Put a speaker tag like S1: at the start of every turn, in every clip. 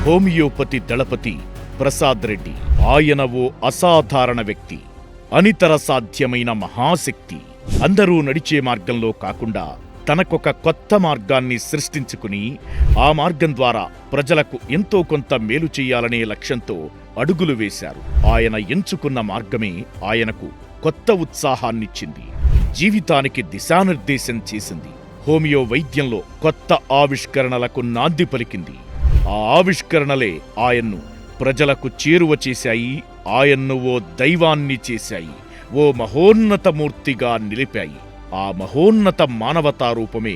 S1: Homeopathy దళపతి ప్రసాద్ రెడ్డి. ఆయన ఓ అసాధారణ వ్యక్తి, అనితర సాధ్యమైన మహాశక్తి. అందరూ నడిచే మార్గంలో కాకుండా తనకొక కొత్త మార్గాన్ని సృష్టించుకుని ఆ మార్గం ద్వారా ప్రజలకు ఎంతో కొంత మేలు చెయ్యాలనే లక్ష్యంతో అడుగులు వేశారు. ఆయన ఎంచుకున్న మార్గమే ఆయనకు కొత్త ఉత్సాహాన్నిచ్చింది, జీవితానికి దిశానిర్దేశం చేసింది. హోమియో వైద్యంలో కొత్త ఆవిష్కరణలకు నాంది పలికింది. ఆ ఆవిష్కరణలే ఆయన్ను ప్రజలకు చేరువ చేశాయి, ఆయన్ను ఓ దైవాన్ని చేశాయి, ఓ మహోన్నత మూర్తిగా నిలిపాయి. ఆ మహోన్నత మానవతా రూపమే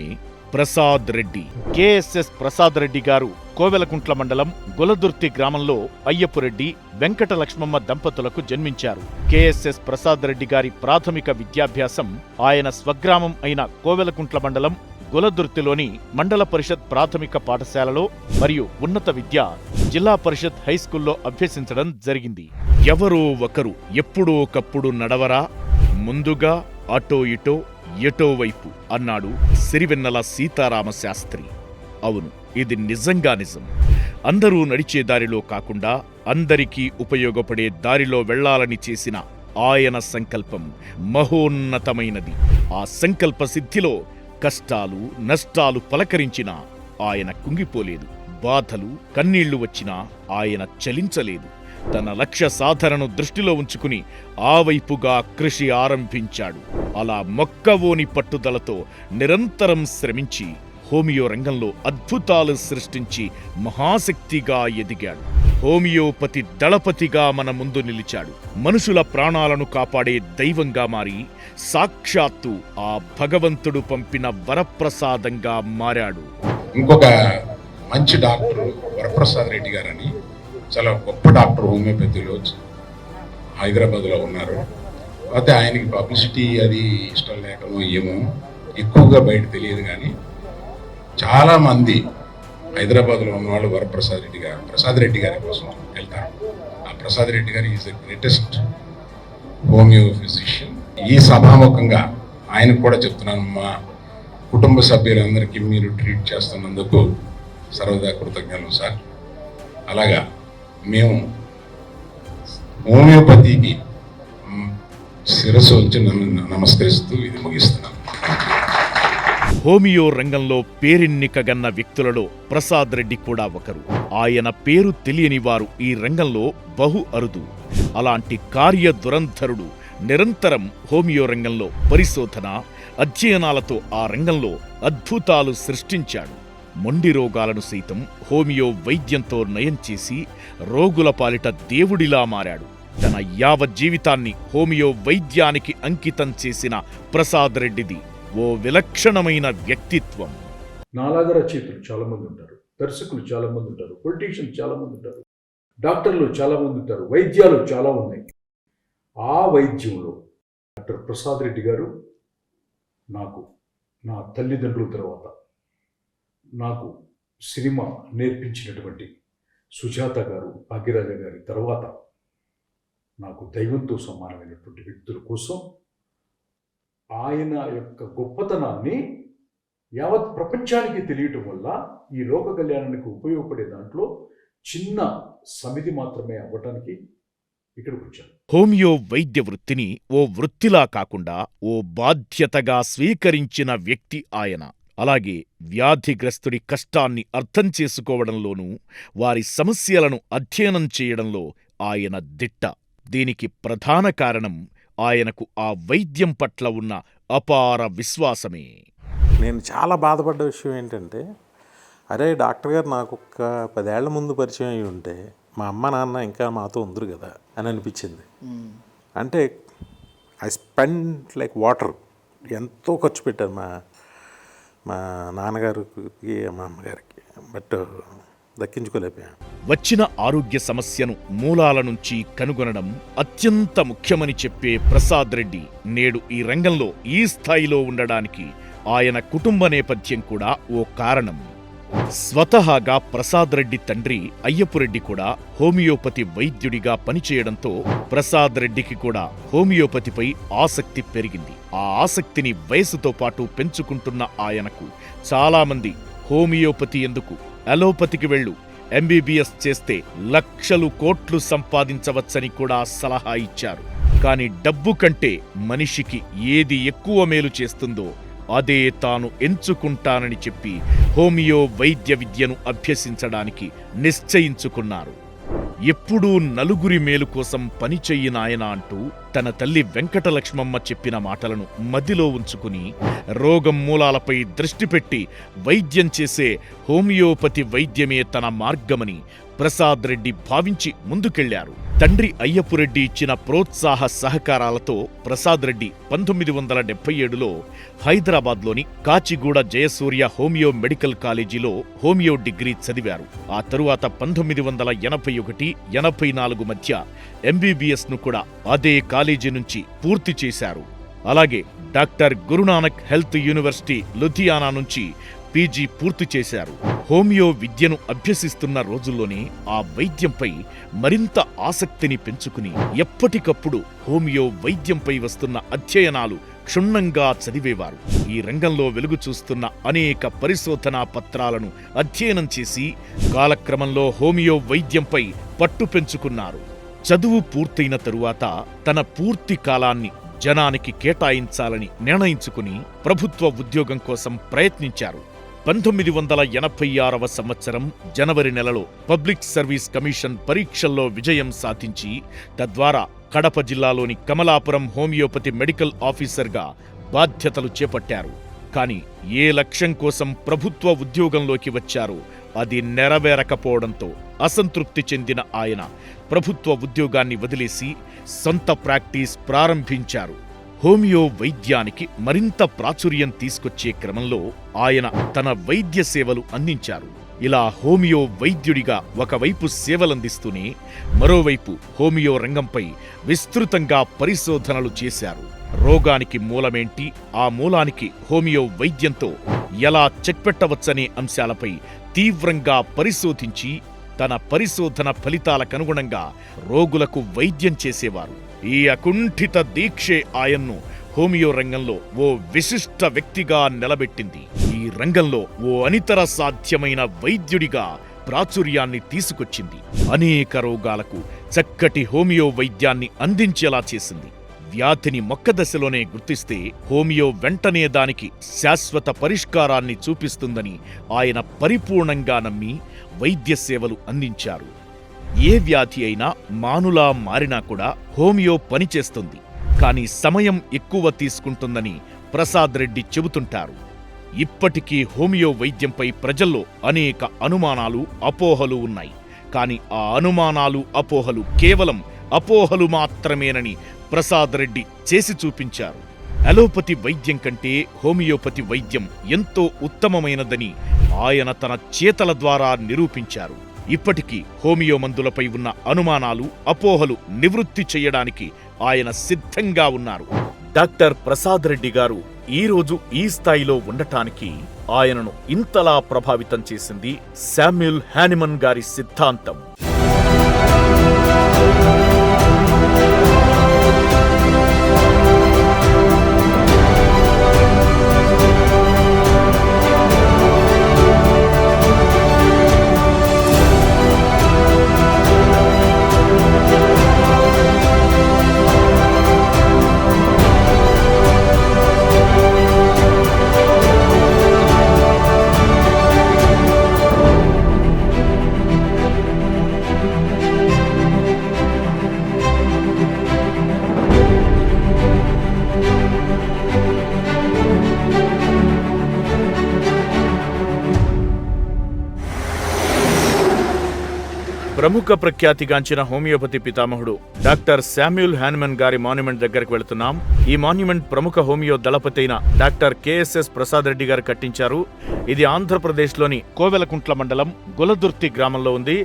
S1: ప్రసాద్ రెడ్డి. KSS ప్రసాద్ రెడ్డి గారు కోవెలకుంట్ల మండలం గులదుర్తి గ్రామంలో అయ్యపురెడ్డి, వెంకట లక్ష్మమ్మ దంపతులకు జన్మించారు. KSS ప్రసాద్ రెడ్డి గారి ప్రాథమిక విద్యాభ్యాసం ఆయన స్వగ్రామం అయిన కోవెలకుంట్ల మండలం గులదుర్తిలోని మండల పరిషత్ ప్రాథమిక పాఠశాలలో మరియు ఉన్నత విద్య జిల్లా పరిషత్ హైస్కూల్లో అభ్యసించడం జరిగింది. ఎవరో ఒకరు ఎప్పుడో ఒకప్పుడు నడవరా, ముందుగా అటో ఇటో ఎటో వైపు అన్నాడు సిరివెన్నెల సీతారామ శాస్త్రి. అవును, ఇది నిజంగా నిజం. అందరూ నడిచే దారిలో కాకుండా అందరికీ ఉపయోగపడే దారిలో వెళ్లాలని చేసిన ఆయన సంకల్పం మహోన్నతమైనది. ఆ సంకల్ప సిద్ధిలో కష్టాలు నష్టాలు పలకరించినా ఆయన కుంగిపోలేదు. బాధలు కన్నీళ్లు వచ్చినా ఆయన చలించలేదు. తన లక్ష్య సాధనను దృష్టిలో ఉంచుకుని ఆ వైపుగా కృషి ఆరంభించాడు. అలా మొక్కవోని పట్టుదలతో నిరంతరం శ్రమించి హోమియో రంగంలో అద్భుతాలు సృష్టించి మహాశక్తిగా ఎదిగాడు. హోమియోపతి దళపతిగా మన ముందు నిలిచాడు. మనుషుల ప్రాణాలను కాపాడే దైవంగా మారి సాక్షాత్తు ఆ భగవంతుడు పంపిన వరప్రసాదంగా మారాడు.
S2: ఇంకొక మంచి డాక్టర్ వరప్రసాద్ రెడ్డి గారని, చాలా గొప్ప డాక్టర్ హోమియోపతిలో హైదరాబాద్లో ఉన్నారు. అయితే ఆయనకి పబ్లిసిటీ అది ఇష్టం లేకనో ఏమో ఎక్కువగా బయట తెలియదు, కానీ చాలామంది హైదరాబాద్లో ఉన్నవాళ్ళు ప్రసాద్ రెడ్డి గారి కోసం వెళ్తారు. ఆ ప్రసాద్ రెడ్డి గారు is the greatest homeo physician. ఈ సభాముఖంగా ఆయనకు కూడా చెప్తున్నాను, మా కుటుంబ సభ్యులందరికీ మీరు ట్రీట్ చేస్తున్నందుకు సర్వదా కృతజ్ఞతలు సార్. అలాగా మేము హోమియోపతికి శిరస్సు వచ్చి నమస్కరిస్తూ ఇది ముగిస్తున్నాం.
S1: హోమియో రంగంలో పేరెన్నికగన్న వ్యక్తులలో ప్రసాద్ రెడ్డి కూడా ఒకరు. ఆయన పేరు తెలియని వారు ఈ రంగంలో బహు అరుదు. అలాంటి కార్యదురంధరుడు నిరంతరం హోమియో రంగంలో పరిశోధన అధ్యయనాలతో ఆ రంగంలో అద్భుతాలు సృష్టించాడు. మొండి రోగాలను సైతం హోమియో వైద్యంతో నయం చేసి రోగుల పాలిట దేవుడిలా మారాడు. తన యావత్ జీవితాన్ని హోమియో వైద్యానికి అంకితం చేసిన ప్రసాద్ రెడ్డిది ఓ విలక్షణమైన వ్యక్తిత్వం.
S3: నాలాగా రచయితలు చాలా మంది ఉంటారు, దర్శకులు చాలా మంది ఉంటారు, పొలిటీషియన్స్ చాలా మంది ఉంటారు, డాక్టర్లు చాలా మంది ఉంటారు, వైద్యాలు చాలా ఉన్నాయి. ఆ వైద్యంలో డాక్టర్ ప్రసాద్ రెడ్డి గారు నాకు నా తల్లిదండ్రుల తర్వాత నాకు సినిమా నేర్పించినటువంటి సుజాత గారు, భాగ్యరాజ గారి తర్వాత నాకు దైవంతో సమానమైనటువంటి వ్యక్తుల కోసం ఆయన యొక్క గొప్పతనాన్ని యావత్ ప్రపంచానికి తెలియటం వల్ల ఈ లోక కళ్యాణానికి ఉపయోగపడే దాంట్లో చిన్న సమితి మాత్రమే అవ్వటానికి ఇక్కడికి వచ్చాను.
S1: హోమియో వైద్య వృత్తిని ఓ వృత్తిలా కాకుండా ఓ బాధ్యతగా స్వీకరించిన వ్యక్తి ఆయన. అలాగే వ్యాధిగ్రస్తుడి కష్టాన్ని అర్థం చేసుకోవడంలోనూ వారి సమస్యలను అధ్యయనం చేయడంలో ఆయన దిట్ట. దీనికి ప్రధాన కారణం ఆయనకు ఆ వైద్యం పట్ల ఉన్న అపార విశ్వాసమే.
S4: నేను చాలా బాధపడ్డ విషయం ఏంటంటే, అరే డాక్టర్ గారు నాకు ఒక 10 ఏళ్ల ముందు పరిచయం అయి ఉంటే మా అమ్మ నాన్న ఇంకా మాతో ఉందరు కదా అని అనిపించింది. అంటే ఐ స్పెండ్ లైక్ వాటర్. ఎంతో ఖర్చు పెట్టారు మా నాన్నగారికి మా అమ్మగారికి, బట్ దక్కించుకోలేకపోయాను.
S1: వచ్చిన ఆరోగ్య సమస్యను మూలాల నుంచి కనుగొనడం అత్యంత ముఖ్యమని చెప్పే ప్రసాద్ రెడ్డి నేడు ఈ రంగంలో ఈ స్థాయిలో ఉండడానికి ఆయన కుటుంబ నేపథ్యం కూడా ఓ కారణం. స్వతహాగా ప్రసాద్ రెడ్డి తండ్రి అయ్యపురెడ్డి కూడా హోమియోపతి వైద్యుడిగా పనిచేయడంతో ప్రసాద్ రెడ్డికి కూడా హోమియోపతిపై ఆసక్తి పెరిగింది. ఆ ఆసక్తిని వయసుతో పాటు పెంచుకుంటున్న ఆయనకు చాలామంది హోమియోపతి ఎందుకు, అలోపతికి వెళ్ళు, ఎంబీబీఎస్ చేస్తే లక్షలు కోట్లు సంపాదించవచ్చని కూడా సలహా ఇచ్చారు. కాని డబ్బు కంటే మనిషికి ఏది ఎక్కువ మేలు చేస్తుందో అదే తాను ఎంచుకుంటానని చెప్పి హోమియో వైద్య విద్యను అభ్యసించడానికి నిశ్చయించుకున్నారు. ఎప్పుడూ నలుగురి మేలు కోసం పనిచెయ్యినాయన అంటూ తన తల్లి వెంకటలక్ష్మమ్మ చెప్పిన మాటలను మదిలో ఉంచుకుని రోగం మూలాలపై దృష్టి పెట్టి వైద్యం చేసే హోమియోపతి వైద్యమే తన మార్గమని ప్రసాద్ రెడ్డి భావించి ముందుకెళ్లారు. తండ్రి అయ్యపురెడ్డి ఇచ్చిన ప్రోత్సాహ సహకారాలతో ప్రసాద్ రెడ్డి 1977లో హైదరాబాద్లోని కాచిగూడ జయసూర్య హోమియో మెడికల్ కాలేజీలో హోమియో డిగ్రీ చదివారు. ఆ తరువాత 1981-84 మధ్య ఎంబీబీఎస్ను కూడా అదే కాలేజీ నుంచి పూర్తి చేశారు. అలాగే doctor Guru Nanak health university Ludhiana నుంచి పీజీ పూర్తి చేశారు. హోమియో విద్యను అభ్యసిస్తున్న రోజుల్లోనే ఆ వైద్యంపై మరింత ఆసక్తిని పెంచుకుని ఎప్పటికప్పుడు హోమియో వైద్యంపై వస్తున్న అధ్యయనాలు క్షుణ్ణంగా చదివేవారు. ఈ రంగంలో వెలుగు చూస్తున్న అనేక పరిశోధనా పత్రాలను అధ్యయనం చేసి కాలక్రమంలో హోమియో వైద్యంపై పట్టు పెంచుకున్నారు. చదువు పూర్తయిన తరువాత తన పూర్తి కాలాన్ని జనానికి కేటాయించాలని నిర్ణయించుకుని ప్రభుత్వ ఉద్యోగం కోసం ప్రయత్నించారు. 1986వ సంవత్సరం జనవరి నెలలో పబ్లిక్ సర్వీస్ కమిషన్ పరీక్షల్లో విజయం సాధించి తద్వారా కడప జిల్లాలోని కమలాపురం హోమియోపతి మెడికల్ ఆఫీసర్గా బాధ్యతలు చేపట్టారు. కాని ఏ లక్ష్యం కోసం ప్రభుత్వ ఉద్యోగంలోకి వచ్చారో అది నెరవేరకపోవడంతో అసంతృప్తి చెందిన ఆయన ప్రభుత్వ ఉద్యోగాన్ని వదిలేసి సొంత ప్రాక్టీస్ ప్రారంభించారు. హోమియో వైద్యానికి మరింత ప్రాచుర్యం తీసుకొచ్చే క్రమంలో ఆయన తన వైద్య సేవలు అందించారు. ఇలా హోమియో వైద్యుడిగా ఒకవైపు సేవలందిస్తూనే మరోవైపు హోమియో రంగంపై విస్తృతంగా పరిశోధనలు చేశారు. రోగానికి మూలమేంటి, ఆ మూలానికి హోమియో వైద్యంతో ఎలా చెక్పెట్టవచ్చనే అంశాలపై తీవ్రంగా పరిశోధించి తన పరిశోధన ఫలితాలకనుగుణంగా రోగులకు వైద్యం చేసేవారు. ఈ అకుంఠిత దీక్షే ఆయన్ను హోమియో రంగంలో ఓ విశిష్ట వ్యక్తిగా నిలబెట్టింది. ఈ రంగంలో ఓ అనితర సాధ్యమైన వైద్యుడిగా ప్రాచుర్యాన్ని తీసుకొచ్చింది. అనేక రోగాలకు చక్కటి హోమియో వైద్యాన్ని అందించేలా చేసింది. వ్యాధిని మొక్కదశలోనే గుర్తిస్తే హోమియో వెంటనే దానికి శాశ్వత పరిష్కారాన్ని చూపిస్తుందని ఆయన పరిపూర్ణంగా నమ్మి వైద్య సేవలు అందించారు. ఏ వ్యాధి అయినా మానులా మారినా కూడా హోమియో పనిచేస్తుంది, కానీ సమయం ఎక్కువ తీసుకుంటుందని ప్రసాద్ రెడ్డి చెబుతుంటారు. ఇప్పటికీ హోమియో వైద్యంపై ప్రజల్లో అనేక అనుమానాలు, అపోహలు ఉన్నాయి. కాని ఆ అనుమానాలు, అపోహలు కేవలం అపోహలు మాత్రమేనని ప్రసాద్ రెడ్డి చేసి చూపించారు. అలోపతి వైద్యం కంటే హోమియోపతి వైద్యం ఎంతో ఉత్తమమైనదని ఆయన తన చేతల ద్వారా నిరూపించారు. ఇప్పటికీ హోమియో మందులపై ఉన్న అనుమానాలు, అపోహలు నివృత్తి చేయడానికి ఆయన సిద్ధంగా ఉన్నారు. డాక్టర్ ప్రసాద్ రెడ్డి గారు ఈరోజు ఈ స్థాయిలో ఉండటానికి ఆయనను ఇంతలా ప్రభావితం చేసింది శామ్యూల్ హానిమన్ గారి సిద్ధాంతం. ప్రముఖ ప్రఖ్యాతిగాంచిన హోమియోపతి పితామహుడు డాక్టర్ శామ్యూల్ హానిమన్ గారి మాన్యుమెంట్ దగ్గరకు వెళుతున్నాం. ఈ మాన్యుమెంట్ ప్రముఖ హోమియో దళపతి అయిన డాక్టర్ KSS ప్రసాద్ రెడ్డి గారు కట్టించారు. ఇది ఆంధ్రప్రదేశ్లోని కోవెలకుంట్ల మండలం గులదుర్తి గ్రామంలో ఉంది.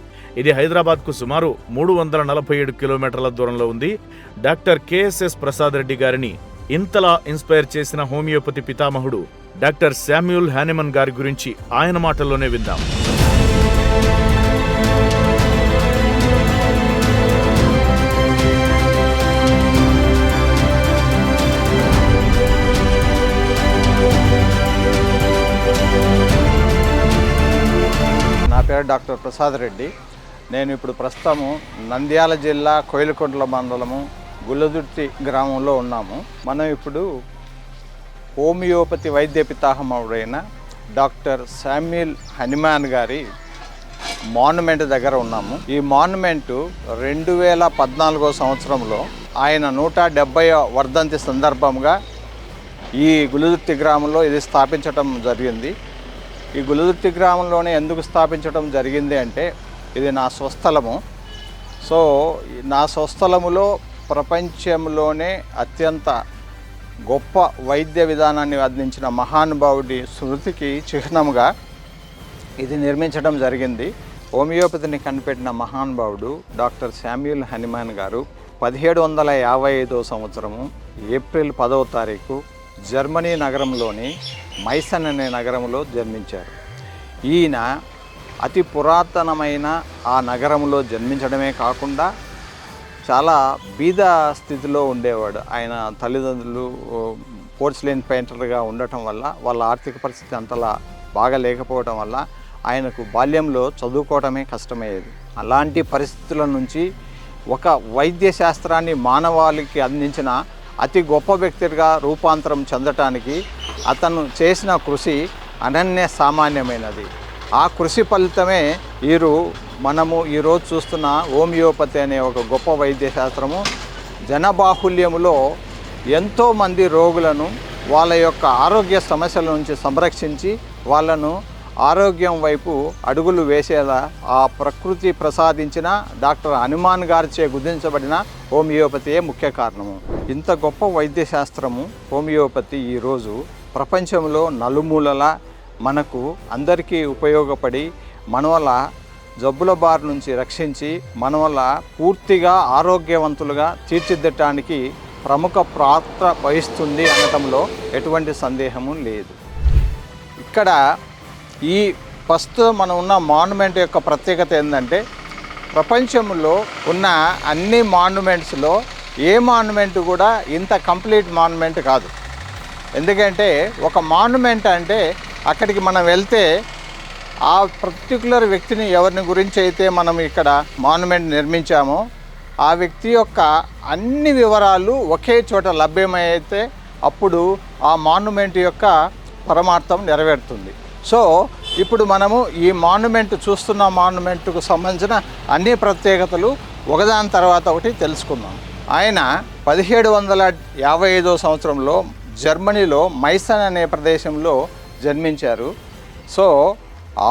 S1: ఇది హైదరాబాద్కు సుమారు 347 కిలోమీటర్ల దూరంలో ఉంది. డాక్టర్ KSS ప్రసాద్ రెడ్డి గారిని ఇంతలా ఇన్స్పైర్ చేసిన హోమియోపతి పితామహుడు డాక్టర్ శామ్యూల్ హానిమన్ గారి గురించి ఆయన మాటల్లోనే విందాం.
S5: పేరు డాక్టర్ ప్రసాద్ రెడ్డి. నేను ఇప్పుడు ప్రస్తుతము నంద్యాల జిల్లా కోయిలకుంట్ల మండలము గుల్లదుర్తి గ్రామంలో ఉన్నాము. మనం ఇప్పుడు హోమియోపతి వైద్య పితామహుడైన డాక్టర్ శామ్యూల్ హనిమాన్ గారి మాన్యుమెంట్ దగ్గర ఉన్నాము. ఈ మాన్యుమెంటు 2014 సంవత్సరంలో ఆయన 170వ వర్ధంతి సందర్భంగా ఈ గుల్లదుర్తి గ్రామంలో ఇది స్థాపించటం జరిగింది. ఈ గుల్లదుర్తి గ్రామంలోనే ఎందుకు స్థాపించడం జరిగింది అంటే ఇది నా స్వస్థలము. సో నా స్వస్థలములో ప్రపంచంలోనే అత్యంత గొప్ప వైద్య విధానాన్ని అందించిన మహానుభావుడి స్మృతికి చిహ్నముగా ఇది నిర్మించడం జరిగింది. హోమియోపతిని కనిపెట్టిన మహానుభావుడు డాక్టర్ శామ్యూల్ హనిమాన్ గారు 1755 సంవత్సరము ఏప్రిల్ 10వ తారీఖు జర్మనీ నగరంలోని మైసన్ అనే నగరంలో జన్మించారు. ఈయన అతి పురాతనమైన ఆ నగరంలో జన్మించడమే కాకుండా చాలా బీద స్థితిలో ఉండేవాడు. ఆయన తల్లిదండ్రులు పోర్సిలైన్ పెయింటర్గా ఉండటం వల్ల వాళ్ళ ఆర్థిక పరిస్థితి అంతలా బాగా లేకపోవడం వల్ల ఆయనకు బాల్యంలో చదువుకోవడమే కష్టమయ్యేది. అలాంటి పరిస్థితుల నుంచి ఒక వైద్య శాస్త్రాన్ని మానవాళికి అందించిన అతి గొప్ప వ్యక్తిగా రూపాంతరం చెందటానికి అతను చేసిన కృషి అనన్య సామాన్యమైనది. ఆ కృషి ఫలితమే మనము ఈరోజు చూస్తున్న హోమియోపతి అనే ఒక గొప్ప వైద్య శాస్త్రము జనబాహుల్యములో ఎంతోమంది రోగులను వాళ్ళ యొక్క ఆరోగ్య సమస్యల నుంచి సంరక్షించి వాళ్ళను ఆరోగ్యం వైపు అడుగులు వేసేలా ఆ ప్రకృతి ప్రసాదించిన డాక్టర్ హనుమాన్ గారిచే గుర్తించబడిన హోమియోపతియే ముఖ్య కారణము. ఇంత గొప్ప వైద్య శాస్త్రము హోమియోపతి ఈరోజు ప్రపంచంలో నలుమూలలా మనకు అందరికీ ఉపయోగపడి మన వల్ల జబ్బుల బారి నుంచి రక్షించి మన వల్ల పూర్తిగా ఆరోగ్యవంతులుగా తీర్చిదిద్దటానికి ప్రముఖ పాత్ర వహిస్తుంది అనటంలో ఎటువంటి సందేహము లేదు. ఇక్కడ ఈ ప్రస్తుతం మనం ఉన్న మాన్యుమెంట్ యొక్క ప్రత్యేకత ఏంటంటే ప్రపంచంలో ఉన్న అన్ని మాన్యుమెంట్స్లో ఏ మాన్యుమెంట్ కూడా ఇంత కంప్లీట్ మాన్యుమెంట్ కాదు. ఎందుకంటే ఒక మాన్యుమెంట్ అంటే అక్కడికి మనం వెళ్తే ఆ పర్టిక్యులర్ వ్యక్తిని ఎవరిని గురించి అయితే మనం ఇక్కడ మాన్యుమెంట్ నిర్మించామో ఆ వ్యక్తి యొక్క అన్ని వివరాలు ఒకే చోట లభ్యమైతే అప్పుడు ఆ మాన్యుమెంట్ యొక్క పరమార్థం నెరవేరుతుంది. సో ఇప్పుడు మనము ఈ మాన్యుమెంట్ చూస్తున్న మాన్యుమెంట్కు సంబంధించిన అన్ని ప్రత్యేకతలు ఒకదాని తర్వాత ఒకటి తెలుసుకుందాం. ఆయన 1755 సంవత్సరంలో జర్మనీలో మైసన్ అనే ప్రదేశంలో జన్మించారు. సో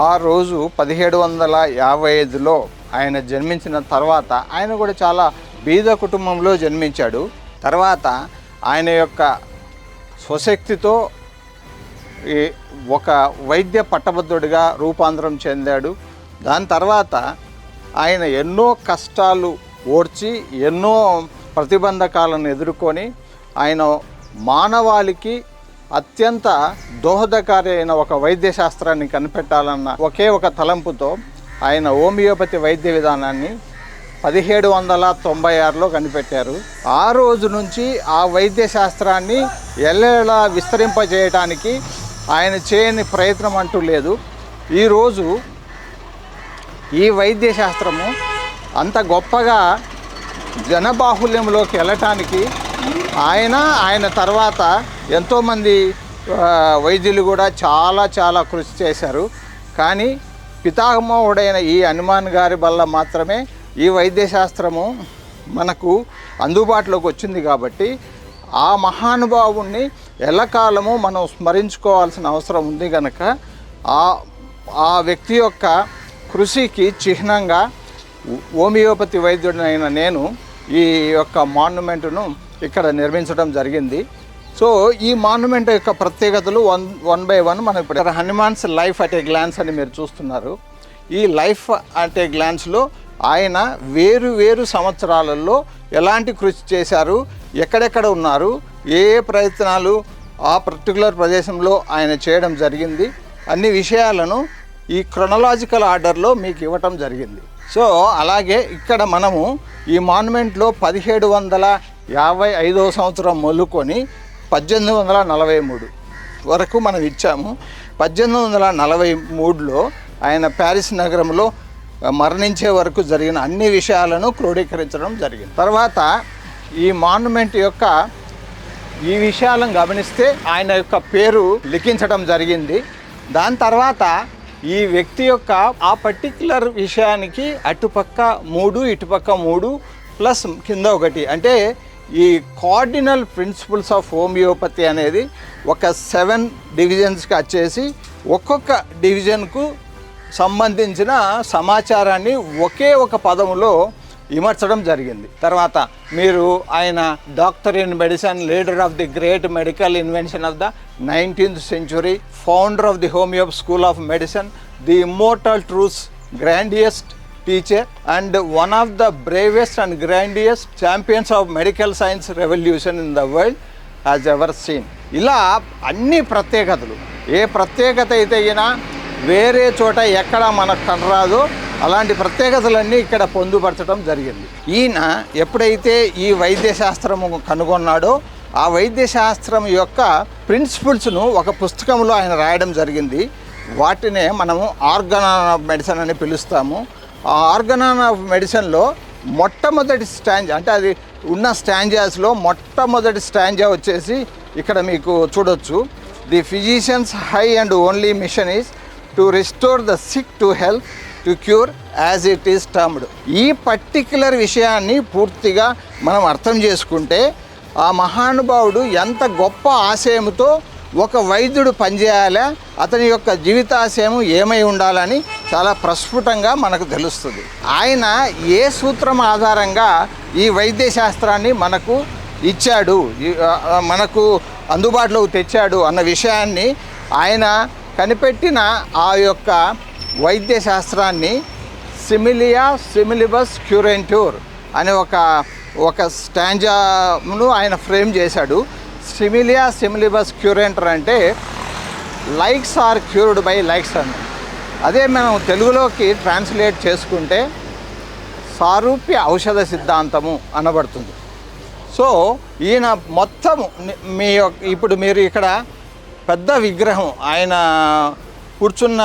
S5: ఆ రోజు 1755లో ఆయన జన్మించిన తర్వాత ఆయన కూడా చాలా బీద కుటుంబంలో జన్మించాడు. తర్వాత ఆయన యొక్క స్వశక్తితో ఒక వైద్య పట్టభద్రుడిగా రూపాంతరం చెందాడు. దాని తర్వాత ఆయన ఎన్నో కష్టాలు ఓర్చి ఎన్నో ప్రతిబంధకాలను ఎదుర్కొని ఆయన మానవాళికి అత్యంత దోహదకారి అయిన ఒక వైద్య శాస్త్రాన్ని కనిపెట్టాలన్న ఒకే ఒక తలంపుతో ఆయన హోమియోపతి వైద్య విధానాన్ని 1796లో కనిపెట్టారు. ఆ రోజు నుంచి ఆ వైద్య శాస్త్రాన్ని ఎల్లెలా విస్తరింపజేయడానికి ఆయన చేయని ప్రయత్నం అంటూ లేదు. ఈరోజు ఈ వైద్య శాస్త్రము అంత గొప్పగా జనబాహుల్యంలోకి వెళ్ళటానికి ఆయన తర్వాత ఎంతోమంది వైద్యులు కూడా చాలా కృషి చేశారు. కానీ పితామహుడైన ఈ హనుమాన్ గారి వల్ల మాత్రమే ఈ వైద్య శాస్త్రము మనకు అందుబాటులోకి వచ్చింది. కాబట్టి ఆ మహానుభావుణ్ణి ఎల్లకాలము మనం స్మరించుకోవాల్సిన అవసరం ఉంది కనుక ఆ వ్యక్తి యొక్క కృషికి చిహ్నంగా హోమియోపతి వైద్యుడైన నేను ఈ యొక్క మాన్యుమెంట్ను ఇక్కడ నిర్మించడం జరిగింది. సో ఈ మాన్యుమెంట్ యొక్క ప్రత్యేకతలు వన్ బై వన్ మనం ఇప్పుడు Hanuman's life at a glance అని మీరు చూస్తున్నారు. ఈ లైఫ్ అట్ ఏ గ్లాన్స్లో ఆయన వేరు సంవత్సరాలలో ఎలాంటి కృషి చేశారు, ఎక్కడెక్కడ ఉన్నారు, ఏ ప్రయత్నాలు ఆ పర్టికులర్ ప్రదేశంలో ఆయన చేయడం జరిగింది అన్ని విషయాలను ఈ క్రొనలాజికల్ ఆర్డర్లో మీకు ఇవ్వటం జరిగింది. సో అలాగే ఇక్కడ మనము ఈ మాన్యుమెంట్లో 1755 సంవత్సరం మొదలుకొని 1843 వరకు మనం ఇచ్చాము. 1843లో ఆయన ప్యారిస్ నగరంలో మరణించే వరకు జరిగిన అన్ని విషయాలను క్రోడీకరించడం జరిగింది. తర్వాత ఈ మాన్యుమెంట్ యొక్క ఈ విషయాలను గమనిస్తే ఆయన యొక్క పేరు లిఖించడం జరిగింది. దాని తర్వాత ఈ వ్యక్తి యొక్క ఆ పర్టిక్యులర్ విషయానికి అటుపక్క 3 ఇటుపక్క 3 ప్లస్ కింద 1 అంటే ఈ కార్డినల్ ప్రిన్సిపల్స్ ఆఫ్ హోమియోపతి అనేది ఒక 7 డివిజన్స్కి వచ్చేసి ఒక్కొక్క డివిజన్కు సంబంధించిన సమాచారాన్ని ఒకే ఒక పదములో ఇమర్చడం జరిగింది. తర్వాత మీరు ఆయన doctor in medicine, leader of the great medical invention of the 19th century, founder of the homoeo school of medicine, the immortal truths grandest teacher and one of the bravest and grandest champions of medical science revolution in the world has ever seen. ఇలా అన్ని ప్రత్యేకతలు, ఏ ప్రత్యేకత అయితే అయినా వేరే చోట ఎక్కడ మనకు కనరాదో అలాంటి ప్రత్యేకతలన్నీ ఇక్కడ పొందుపరచడం జరిగింది. ఈయన ఎప్పుడైతే ఈ వైద్య శాస్త్రము కనుగొన్నాడో ఆ వైద్య శాస్త్రం యొక్క ప్రిన్సిపల్స్ను ఒక పుస్తకంలో ఆయన రాయడం జరిగింది. వాటినే మనము ఆర్గనాన్ ఆఫ్ మెడిసిన్ అని పిలుస్తాము. ఆ ఆర్గనాన్ ఆఫ్ మెడిసిన్లో మొట్టమొదటి స్టాంజా, అంటే అది ఉన్న స్టాంజాస్లో మొట్టమొదటి స్టాంజా వచ్చేసి ఇక్కడ మీకు చూడొచ్చు. The physician's high and only mission is to restore the sick to health to cure as it is termed. ఈ పర్టిక్యులర్ విషయాన్ని పూర్తిగా మనం అర్థం చేసుకుంటే ఆ మహానుభావుడు ఎంత గొప్ప ఆశయంతో ఒక వైద్యుడు పనిచేయాలా, అతని యొక్క జీవితాశయం ఏమై ఉండాలని చాలా ప్రస్ఫుటంగా మనకు తెలుస్తుంది. ఆయన ఏ సూత్రం ఆధారంగా ఈ వైద్య శాస్త్రాన్ని మనకు ఇచ్చాడు, మనకు అందుబాటులోకి తెచ్చాడు అన్న విషయాన్ని ఆయన కనిపెట్టిన ఆ యొక్క వైద్య శాస్త్రాన్ని సిమిలియా సిమిలిబస్ క్యూరెంట్యూర్ అనే ఒక స్టాంజాను ఆయన ఫ్రేమ్ చేశాడు. సిమిలియా సిమిలిబస్ క్యూరెంటర్ అంటే likes are cured by likes అని. అదే మనం తెలుగులోకి ట్రాన్స్లేట్ చేసుకుంటే సారూప్య ఔషధ సిద్ధాంతము అనబడుతుంది. సో ఈయన మొత్తం ఇప్పుడు మీరు ఇక్కడ పెద్ద విగ్రహం, ఆయన కూర్చున్న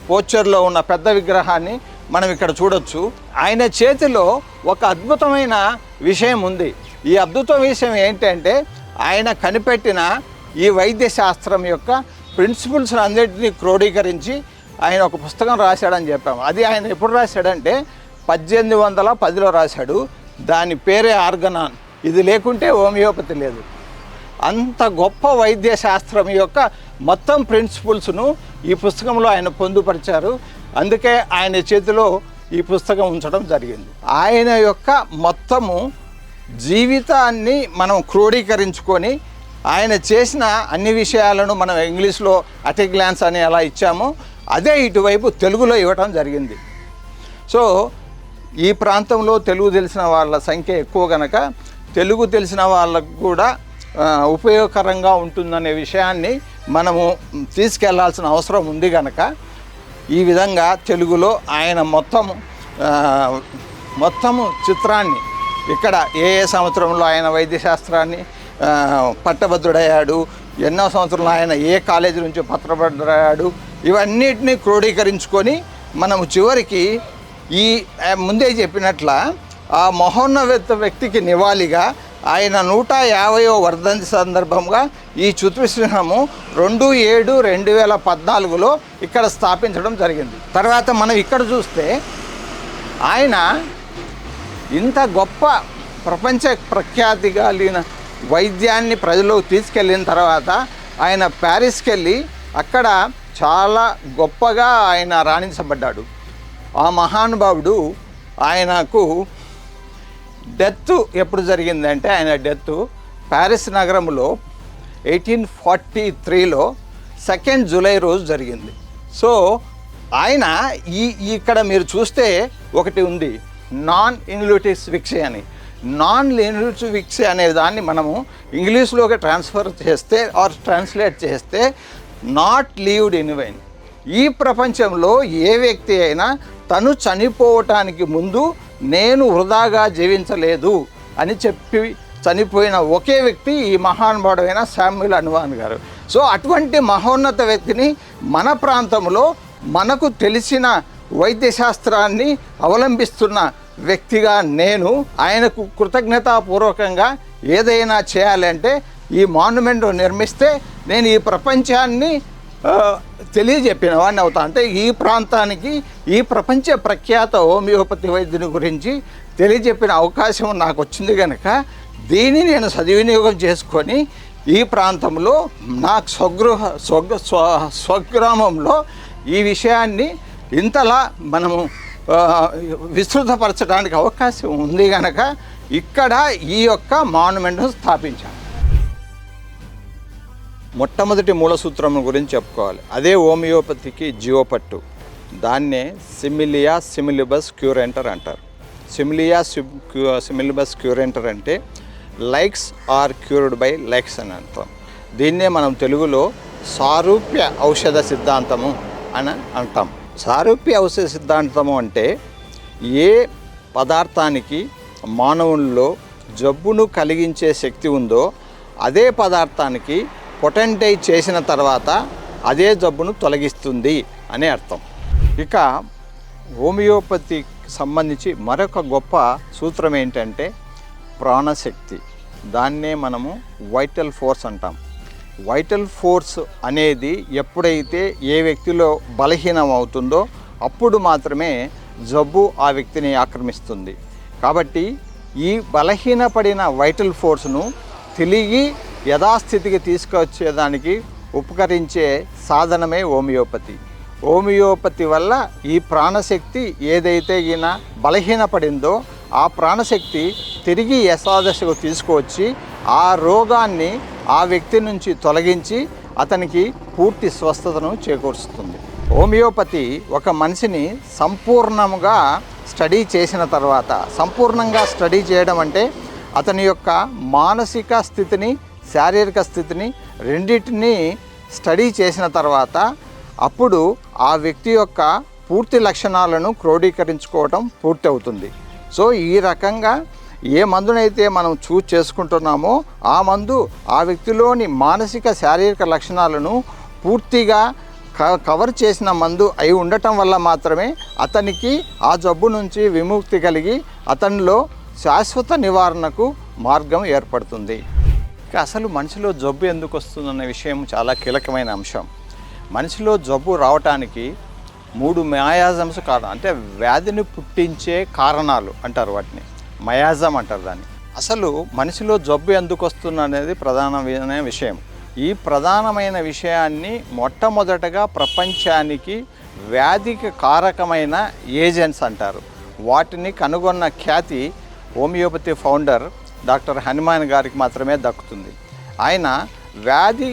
S5: పోస్చర్లో ఉన్న పెద్ద విగ్రహాన్ని మనం ఇక్కడ చూడొచ్చు. ఆయన చేతిలో ఒక అద్భుతమైన విషయం ఉంది. ఈ అద్భుత విషయం ఏంటంటే ఆయన కనిపెట్టిన ఈ వైద్య శాస్త్రం యొక్క ప్రిన్సిపల్స్ అన్నింటినీ క్రోడీకరించి ఆయన ఒక పుస్తకం రాశాడని చెప్పాము. అది ఆయన ఎప్పుడు రాశాడంటే 1810లో రాశాడు. దాని పేరే ఆర్గనాన్. ఇది లేకుంటే హోమియోపతి లేదు. అంత గొప్ప వైద్య శాస్త్రం యొక్క మొత్తం ప్రిన్సిపల్స్ను ఈ పుస్తకంలో ఆయన పొందుపరిచారు. అందుకే ఆయన చేతిలో ఈ పుస్తకం ఉంచడం జరిగింది. ఆయన యొక్క మొత్తము జీవితాన్ని మనం క్రోడీకరించుకొని ఆయన చేసిన అన్ని విషయాలను మనం ఇంగ్లీష్లో అట్ ఎ గ్లాన్స్ అని ఎలా ఇచ్చామో అదే ఇటువైపు తెలుగులో ఇవ్వటం జరిగింది. సో ఈ ప్రాంతంలో తెలుగు తెలిసిన వాళ్ళ సంఖ్య ఎక్కువ కనుక తెలుగు తెలిసిన వాళ్ళకు కూడా ఉపయోగకరంగా ఉంటుందనే విషయాన్ని మనము తీసుకెళ్లాల్సిన అవసరం ఉంది కనుక ఈ విధంగా తెలుగులో ఆయన మొత్తము చిత్రాన్ని ఇక్కడ ఏ సంవత్సరంలో ఆయన వైద్యశాస్త్రాన్ని పట్టభద్రుడయ్యాడు, ఎన్నో సంవత్సరంలో ఆయన ఏ కాలేజీ నుంచి పట్టభద్రుడయ్యాడు, ఇవన్నిటినీ క్రోడీకరించుకొని మనము చివరికి ఈ ముందే చెప్పినట్ల ఆ మహోన్నత వ్యక్తికి నివాళిగా ఆయన 150వ వర్ధంతి సందర్భంగా ఈ చిత్రశిల్పము 2/7/2014లో ఇక్కడ స్థాపించడం జరిగింది. తర్వాత మనం ఇక్కడ చూస్తే ఆయన ఇంత గొప్ప ప్రపంచ ప్రఖ్యాతి కలిగిన వైద్యాన్ని ప్రజలకు తీసుకెళ్ళిన తర్వాత ఆయన ప్యారిస్కి వెళ్ళి అక్కడ చాలా గొప్పగా ఆయన రాణించబడ్డాడు. ఆ మహానుభావుడు ఆయనకు డెత్ ఎప్పుడు జరిగిందంటే ఆయన డెత్ ప్యారిస్ నగరంలో 1843లో 2 జూలై రోజు జరిగింది. సో ఆయన ఇక్కడ మీరు చూస్తే ఒకటి ఉంది, నాన్ ఇన్యూటిస్ విక్సే అని. నాన్ ఇన్యూటిస్ విక్సే అనే దాన్ని మనము ఇంగ్లీష్లోకి ట్రాన్స్లేట్ చేస్తే నాట్ లీవ్డ్ ఇన్ వైన్. ఈ ప్రపంచంలో ఏ వ్యక్తి అయినా తను చనిపోవటానికి ముందు నేను వృధాగా జీవించలేదు అని చెప్పి చనిపోయిన ఒకే వ్యక్తి ఈ మహానుభావుడైన శామ్యూల్ హనిమాన్ గారు. సో అటువంటి మహోన్నత వ్యక్తిని మన ప్రాంతంలో మనకు తెలిసిన వైద్య శాస్త్రాన్ని అవలంబిస్తున్న వ్యక్తిగా నేను ఆయనకు కృతజ్ఞతాపూర్వకంగా ఏదైనా చేయాలంటే ఈ మాన్యుమెంట్ నిర్మిస్తే నేను ఈ ప్రపంచాన్ని తెలియజెప్పిన వాడిని అవుతా. అంటే ఈ ప్రాంతానికి ఈ ప్రపంచ ప్రఖ్యాత హోమియోపతి వైద్యుని గురించి తెలియజెప్పిన అవకాశం నాకు వచ్చింది కనుక దీన్ని నేను సద్వినియోగం చేసుకొని ఈ ప్రాంతంలో నాకు స్వగ్రామంలో ఈ విషయాన్ని ఇంతలా మనము విస్తృతపరచడానికి అవకాశం ఉంది కనుక ఇక్కడ ఈ యొక్క మాన్యుమెంట్ను స్థాపించాం. మొట్టమొదటి మూల సూత్రం గురించి చెప్పుకోవాలి. అదే హోమియోపతికి జీవపట్టు. దాన్నే సిమిలియా సిమిలిబస్ క్యూరెంటర్ అంటారు. సిమిలియా సిమిలిబస్ క్యూరెంటర్ అంటే likes are cured by likes అని అర్థం. దీన్నే మనం తెలుగులో సారూప్య ఔషధ సిద్ధాంతము అని అంటాం. సారూప్య ఔషధ సిద్ధాంతము అంటే ఏ పదార్థానికి మానవుల్లో జబ్బును కలిగించే శక్తి ఉందో అదే పదార్థానికి పొటెంటైజ్ చేసిన తర్వాత అదే జబ్బును తొలగిస్తుంది అనే అర్థం. ఇక హోమియోపతికి సంబంధించి మరొక గొప్ప సూత్రం ఏంటంటే ప్రాణశక్తి. దాన్నే మనము వైటల్ ఫోర్స్ అంటాం. వైటల్ ఫోర్స్ అనేది ఎప్పుడైతే ఏ వ్యక్తిలో బలహీనం అవుతుందో అప్పుడు మాత్రమే జబ్బు ఆ వ్యక్తిని ఆక్రమిస్తుంది. కాబట్టి ఈ బలహీనపడిన వైటల్ ఫోర్స్ను తిరిగి యథాస్థితికి తీసుకొచ్చేదానికి ఉపకరించే సాధనమే హోమియోపతి. హోమియోపతి వల్ల ఈ ప్రాణశక్తి ఏదైతే ఈయన బలహీనపడిందో ఆ ప్రాణశక్తి తిరిగి యథాదశకు తీసుకువచ్చి ఆ రోగాన్ని ఆ వ్యక్తి నుంచి తొలగించి అతనికి పూర్తి స్వస్థతను చేకూరుస్తుంది. హోమియోపతి ఒక మనిషిని సంపూర్ణంగా స్టడీ చేసిన తర్వాత, సంపూర్ణంగా స్టడీ చేయడం అంటే అతని యొక్క మానసిక స్థితిని శారీరక స్థితిని రెండింటినీ స్టడీ చేసిన తర్వాత అప్పుడు ఆ వ్యక్తి యొక్క పూర్తి లక్షణాలను క్రోడీకరించుకోవటం పూర్తి అవుతుంది. సో ఈ రకంగా ఏ మందునైతే మనం చూస్ చేసుకుంటున్నామో ఆ మందు ఆ వ్యక్తిలోని మానసిక శారీరక లక్షణాలను పూర్తిగా కవర్ చేసిన మందు అయి ఉండటం వల్ల మాత్రమే అతనికి ఆ జబ్బు నుంచి విముక్తి కలిగి అతనిలో శాశ్వత నివారణకు మార్గం ఏర్పడుతుంది. అసలు మనిషిలో జబ్బు ఎందుకు వస్తుందన్న విషయం చాలా కీలకమైన అంశం. మనిషిలో జబ్బు రావటానికి 3 మయాజమ్స్ కారణం, అంటే వ్యాధిని పుట్టించే కారణాలు అంటారు వాటిని, మయాజం అంటారు దాన్ని. అసలు మనిషిలో జబ్బు ఎందుకు వస్తుంది అనేది ప్రధానమైన విషయం. ఈ ప్రధానమైన విషయాన్ని మొట్టమొదటగా ప్రపంచానికి వ్యాధికి కారకమైన ఏజెంట్స్ అంటారు. వాటిని కనుగొన్న ఖ్యాతి హోమియోపతి ఫౌండర్ డాక్టర్ హనుమాన్ గారికి మాత్రమే దక్కుతుంది. ఆయన వ్యాధి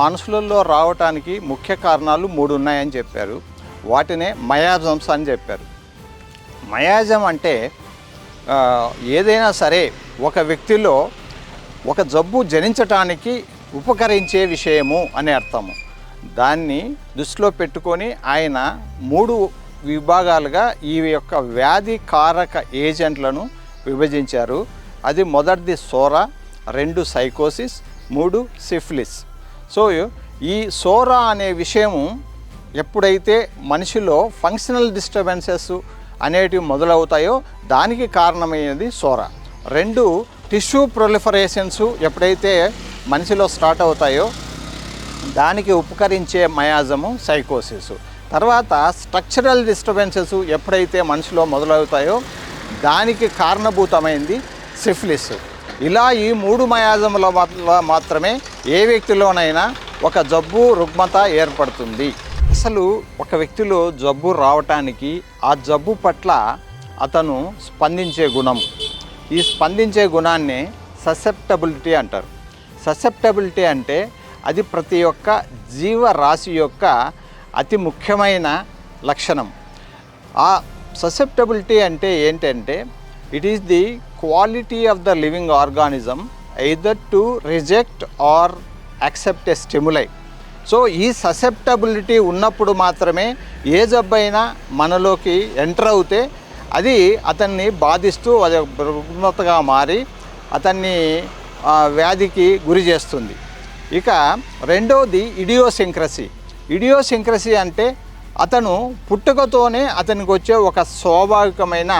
S5: మనుషులలో రావటానికి ముఖ్య కారణాలు 3 ఉన్నాయని చెప్పారు. వాటినే మయాజమ్స్ అని చెప్పారు. మయాజం అంటే ఏదైనా సరే ఒక వ్యక్తిలో ఒక జబ్బు జనించటానికి ఉపకరించే విషయము అనే అర్థము. దాన్ని దృష్టిలో పెట్టుకొని ఆయన 3 విభాగాలుగా ఈ యొక్క వ్యాధి కారక ఏజెంట్లను విభజించారు. అది మొదటిది సోరా, 2 సైకోసిస్, 3 సిఫిలిస్. సో ఈ సోరా అనే విషయము ఎప్పుడైతే మనిషిలో ఫంక్షనల్ డిస్టర్బెన్సెస్ అనేటివి మొదలవుతాయో దానికి కారణమైనది సోరా. 2 టిష్యూ ప్రొలిఫరేషన్స్ ఎప్పుడైతే మనిషిలో స్టార్ట్ అవుతాయో దానికి ఉపకరించే మయాజము సైకోసిస్. తర్వాత స్ట్రక్చరల్ డిస్టర్బెన్సెస్ ఎప్పుడైతే మనిషిలో మొదలవుతాయో దానికి కారణభూతమైంది సిఫిలిస్. ఇలా ఈ 3 మయాజముల వల్ల మాత్రమే ఏ వ్యక్తిలోనైనా ఒక జబ్బు రుగ్మత ఏర్పడుతుంది. అసలు ఒక వ్యక్తిలో జబ్బు రావటానికి ఆ జబ్బు పట్ల అతను స్పందించే గుణం, ఈ స్పందించే గుణాన్ని ససెప్టబిలిటీ అంటారు. ససెప్టబిలిటీ అంటే అది ప్రతి ఒక్క జీవరాశి యొక్క అతి ముఖ్యమైన లక్షణం. ఆ ససెప్టబిలిటీ అంటే ఏంటంటే it is the quality of the living organism either to reject or accept a stimuli. So ఈ ససెప్టబిలిటీ ఉన్నప్పుడు మాత్రమే ఏ జబ్బైనా మనలోకి ఎంటర్ అవుతే అది అతన్ని బాధిస్తూ అది రుగ్మతగా మారి అతన్ని వ్యాధికి గురి చేస్తుంది. ఇక రెండవది ఇడియోసింక్రసీ. ఇడియోసింక్రసీ అంటే అతను పుట్టుకతోనే అతనికి వచ్చే ఒక స్వాభావికమైన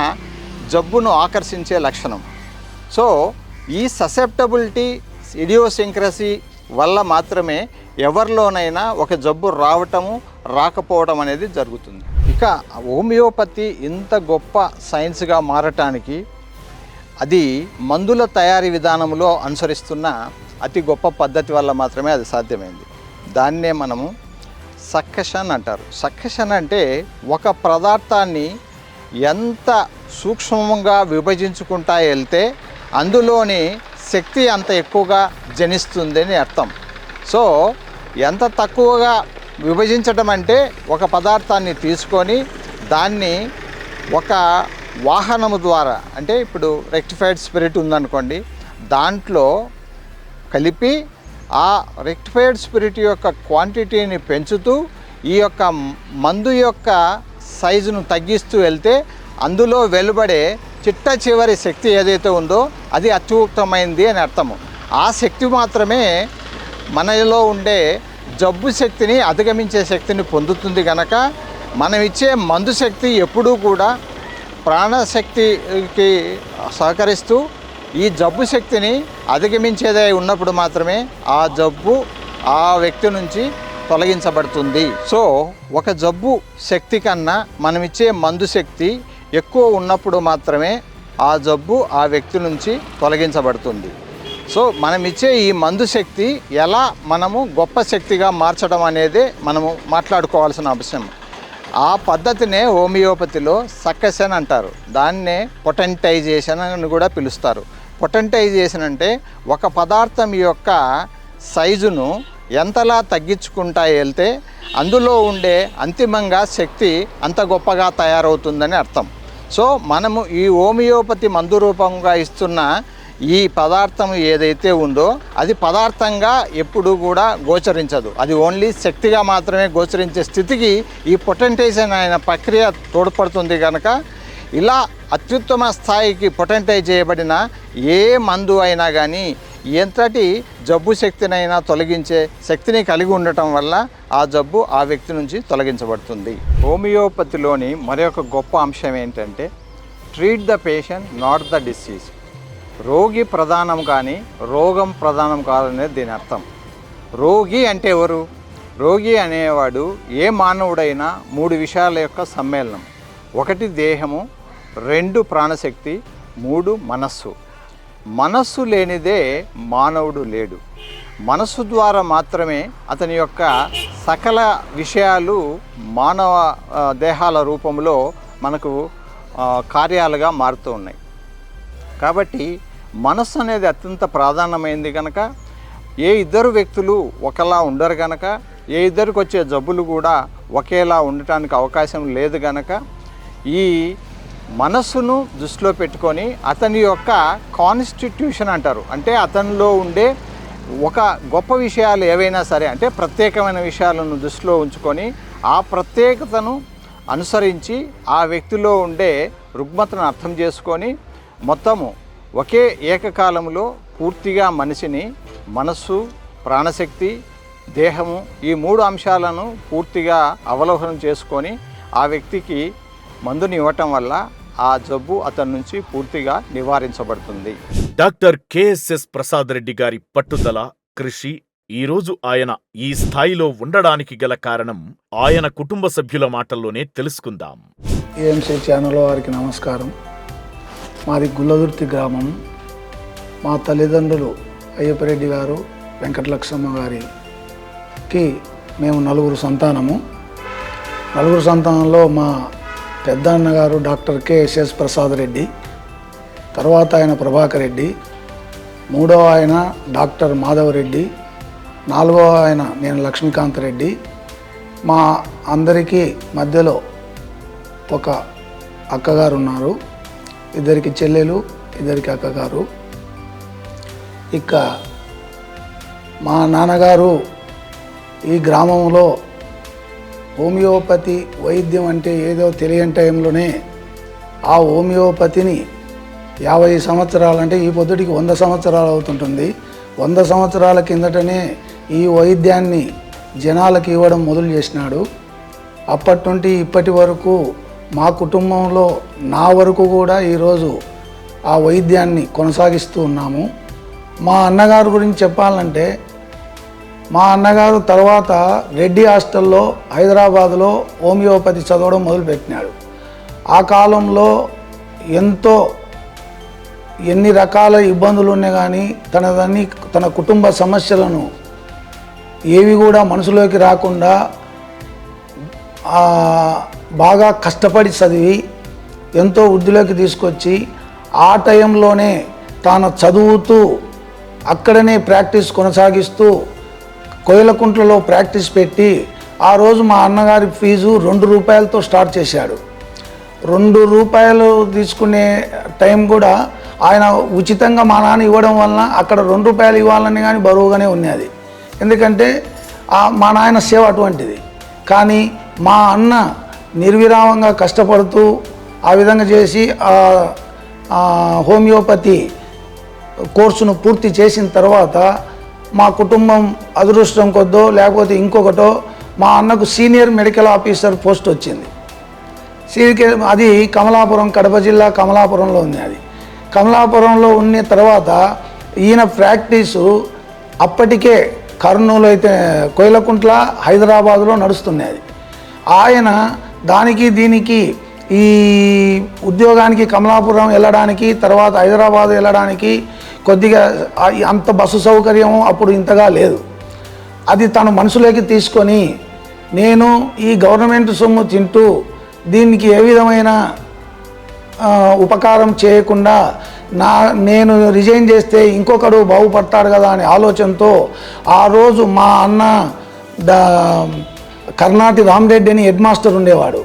S5: జబ్బును ఆకర్షించే లక్షణం. సో ఈ ససెప్టబిలిటీ ఇడియోసింక్రసీ వల్ల మాత్రమే ఎవరిలోనైనా ఒక జబ్బు రావటము రాకపోవడం అనేది జరుగుతుంది. ఇక హోమియోపతి ఇంత గొప్ప సైన్స్గా మారటానికి అది మందుల తయారీ విధానంలో అనుసరిస్తున్న అతి గొప్ప పద్ధతి వల్ల మాత్రమే అది సాధ్యమైంది. దాన్నే మనము సక్కషన్ అంటారు. సక్కషన్ అంటే ఒక పదార్థాన్ని ఎంత సూక్ష్మంగా విభజించుకుంటా వెళ్తే అందులోని శక్తి అంత ఎక్కువగా జనిస్తుందని అర్థం. సో ఎంత తక్కువగా విభజించడం అంటే ఒక పదార్థాన్ని తీసుకొని దాన్ని ఒక వాహనము ద్వారా, అంటే ఇప్పుడు రెక్టిఫైడ్ స్పిరిట్ ఉందనుకోండి, దాంట్లో కలిపి ఆ రెక్టిఫైడ్ స్పిరిట్ యొక్క క్వాంటిటీని పెంచుతూ ఈ యొక్క మందు యొక్క సైజును తగ్గిస్తూ వెళ్తే అందులో వెలువడే చిట్ట చివరి శక్తి ఏదైతే ఉందో అది అత్యుత్తమైంది అని అర్థము. ఆ శక్తి మాత్రమే మనలో ఉండే జబ్బు శక్తిని అధిగమించే శక్తిని పొందుతుంది కనుక మనం ఇచ్చే మందు శక్తి ఎప్పుడూ కూడా ప్రాణశక్తికి సహకరిస్తూ ఈ జబ్బు శక్తిని అధిగమించేదే ఉన్నప్పుడు మాత్రమే ఆ జబ్బు ఆ వ్యక్తి నుంచి తొలగించబడుతుంది. సో ఒక జబ్బు శక్తి కన్నా మనం ఇచ్చే మందు శక్తి ఎక్కువ ఉన్నప్పుడు మాత్రమే ఆ జబ్బు ఆ వ్యక్తి నుంచి తొలగించబడుతుంది. సో మనం ఇచ్చే ఈ మందు శక్తి ఎలా మనము గొప్ప శక్తిగా మార్చడం అనేదే మనము మాట్లాడుకోవాల్సిన అంశం. ఆ పద్ధతినే హోమియోపతిలో సక్కషన్ అంటారు. దాన్నే పొటెంటైజేషన్ అని కూడా పిలుస్తారు. పొటెంటైజేషన్ అంటే ఒక పదార్థం యొక్క సైజును ఎంతలా తగ్గించుకుంటా వెళ్తే అందులో ఉండే అంతిమంగా శక్తి అంత గొప్పగా తయారవుతుందని అర్థం. సో మనము ఈ హోమియోపతి మందు రూపంగా ఇస్తున్న ఈ పదార్థం ఏదైతే ఉందో అది పదార్థంగా ఎప్పుడూ కూడా గోచరించదు. అది ఓన్లీ శక్తిగా మాత్రమే గోచరించే స్థితికి ఈ పొటెంటైజేషన్ అయిన ప్రక్రియ తోడ్పడుతుంది కనుక ఇలా అత్యుత్తమ స్థాయికి పొటెంటైజ్ చేయబడిన ఏ మందు అయినా కానీ ఎంతటి జబ్బు శక్తినైనా తొలగించే శక్తిని కలిగి ఉండటం వల్ల ఆ జబ్బు ఆ వ్యక్తి నుంచి తొలగించబడుతుంది. హోమియోపతిలోని మరొక గొప్ప అంశం ఏంటంటే treat the patient not the disease. రోగి ప్రధానం కానీ రోగం ప్రధానం కాదనేది దీని అర్థం. రోగి అంటే ఎవరు? రోగి అనేవాడు ఏ మానవుడైనా 3 విషయాల యొక్క సమ్మేళనం. 1 దేహము, 2 ప్రాణశక్తి, 3 మనస్సు. మనస్సు లేనిదే మానవుడు లేడు. మనస్సు ద్వారా మాత్రమే అతని యొక్క సకల విషయాలు మానవ దేహాల రూపంలో మనకు కార్యాలుగా మారుతూ ఉన్నాయి. కాబట్టి మనస్సు అనేది అత్యంత ప్రాధాన్యమైంది కనుక ఏ ఇద్దరు వ్యక్తులు ఒకలా ఉండరు కనుక ఏ ఇద్దరికి వచ్చే జబ్బులు కూడా ఒకేలా ఉండటానికి అవకాశం లేదు కనుక ఈ మనస్సును దృష్టిలో పెట్టుకొని అతని యొక్క కాన్స్టిట్యూషన్ అంటారు. అంటే అతనిలో ఉండే ఒక గొప్ప విషయాలు ఏవైనా సరే, అంటే ప్రత్యేకమైన విషయాలను దృష్టిలో ఉంచుకొని ఆ ప్రత్యేకతను అనుసరించి ఆ వ్యక్తిలో ఉండే రుగ్మతను అర్థం చేసుకొని మొత్తము ఒకే ఏకకాలంలో పూర్తిగా మనిషిని మనస్సు, ప్రాణశక్తి, దేహము ఈ 3 అంశాలను పూర్తిగా అవలోకనం చేసుకొని ఆ వ్యక్తికి మందుని ఇవ్వటం వల్ల ఆ జబ్బు అతని నుంచి పూర్తిగా నివారించబడుతుంది.
S1: డాక్టర్ KSS ప్రసాద్ రెడ్డి గారి పట్టుదల, కృషి, ఈరోజు ఆయన ఈ స్థాయిలో ఉండడానికి గల కారణం ఆయన కుటుంబ సభ్యుల మాటల్లోనే తెలుసుకుందాం.
S6: PMC ఛానల్ వారికి నమస్కారం. మాది గుల్లదుర్తి గ్రామం. మా తల్లిదండ్రులు అయ్యప్పరెడ్డి గారు, వెంకటలక్ష్మమ్మ గారికి మేము 4 సంతానము. 4 సంతానంలో మా పెద్ద అన్నగారు డాక్టర్ KSS ప్రసాద్ రెడ్డి, తర్వాత ఆయన ప్రభాకర్ రెడ్డి, 3వ ఆయన డాక్టర్ మాధవ్ రెడ్డి, 4వ ఆయన నేను లక్ష్మీకాంత్ రెడ్డి. మా అందరికీ మధ్యలో ఒక అక్కగారు ఉన్నారు. 2 చెల్లెలు, 2 అక్కగారు. ఇక మా నాన్నగారు ఈ గ్రామంలో హోమియోపతి వైద్యం అంటే ఏదో తెలియని టైంలోనే ఆ హోమియోపతిని 50 సంవత్సరాలంటే ఈ పొద్దుటికి 100 సంవత్సరాలు అవుతుంటుంది. 100 సంవత్సరాల కిందటనే ఈ వైద్యాన్ని జనాలకు ఇవ్వడం మొదలు చేసినాడు. అప్పటి నుండి ఇప్పటి వరకు మా కుటుంబంలో నా వరకు కూడా ఈరోజు ఆ వైద్యాన్ని కొనసాగిస్తూ ఉన్నాము. మా అన్నగారు గురించి చెప్పాలంటే, మా అన్నగారు తర్వాత రెడ్డి హాస్టల్లో హైదరాబాద్లో హోమియోపతి చదవడం మొదలుపెట్టినాడు. ఆ కాలంలో ఎన్ని రకాల ఇబ్బందులు ఉన్నాయి కానీ తన కుటుంబ సమస్యలను ఏవి కూడా మనసులోకి రాకుండా బాగా కష్టపడి చదివి ఎంతో వృద్ధిలోకి తీసుకొచ్చి ఆ టైంలోనే తాను చదువుతూ అక్కడనే ప్రాక్టీస్ కొనసాగిస్తూ కోయలకుంట్లలో ప్రాక్టీస్ పెట్టి ఆ రోజు మా అన్నగారి ఫీజు 2 రూపాయలతో స్టార్ట్ చేశాడు. 2 రూపాయలు తీసుకునే టైం కూడా ఆయన ఉచితంగా మా నాన్న ఇవ్వడం వలన అక్కడ 2 రూపాయలు ఇవ్వాలని కానీ బరువుగానే ఉన్నది. ఎందుకంటే మా నాయన సేవ అటువంటిది. కానీ మా అన్న నిర్విరామంగా కష్టపడుతూ ఆ విధంగా చేసి హోమియోపతి కోర్సును పూర్తి చేసిన తర్వాత మా కుటుంబం అదృష్టం కొద్దో లేకపోతే ఇంకొకటో మా అన్నకు సీనియర్ మెడికల్ ఆఫీసర్ పోస్ట్ వచ్చింది. అది కమలాపురం, కడప జిల్లా కమలాపురంలో ఉంది. అది కమలాపురంలో ఉన్న తర్వాత ఈయన ప్రాక్టీసు అప్పటికే కర్నూలు అయితే కోయలకుంట్ల, హైదరాబాదులో నడుస్తుంది. అది ఆయన దానికి దీనికి ఈ ఉద్యోగానికి కమలాపురం వెళ్ళడానికి, తర్వాత హైదరాబాద్ వెళ్ళడానికి కొద్దిగా అంత బస్సు సౌకర్యం అప్పుడు ఇంతగా లేదు. అది తను మనసులోకి తీసుకొని నేను ఈ గవర్నమెంట్ సొమ్ము తింటూ దీనికి ఏ విధమైన ఉపకారం చేయకుండా నేను రిజైన్ చేస్తే ఇంకొకడు బాగుపడతాడు కదా అనే ఆలోచనతో ఆ రోజు మా అన్న కర్ణాటి రామరెడ్డి అని హెడ్ మాస్టర్ ఉండేవాడు.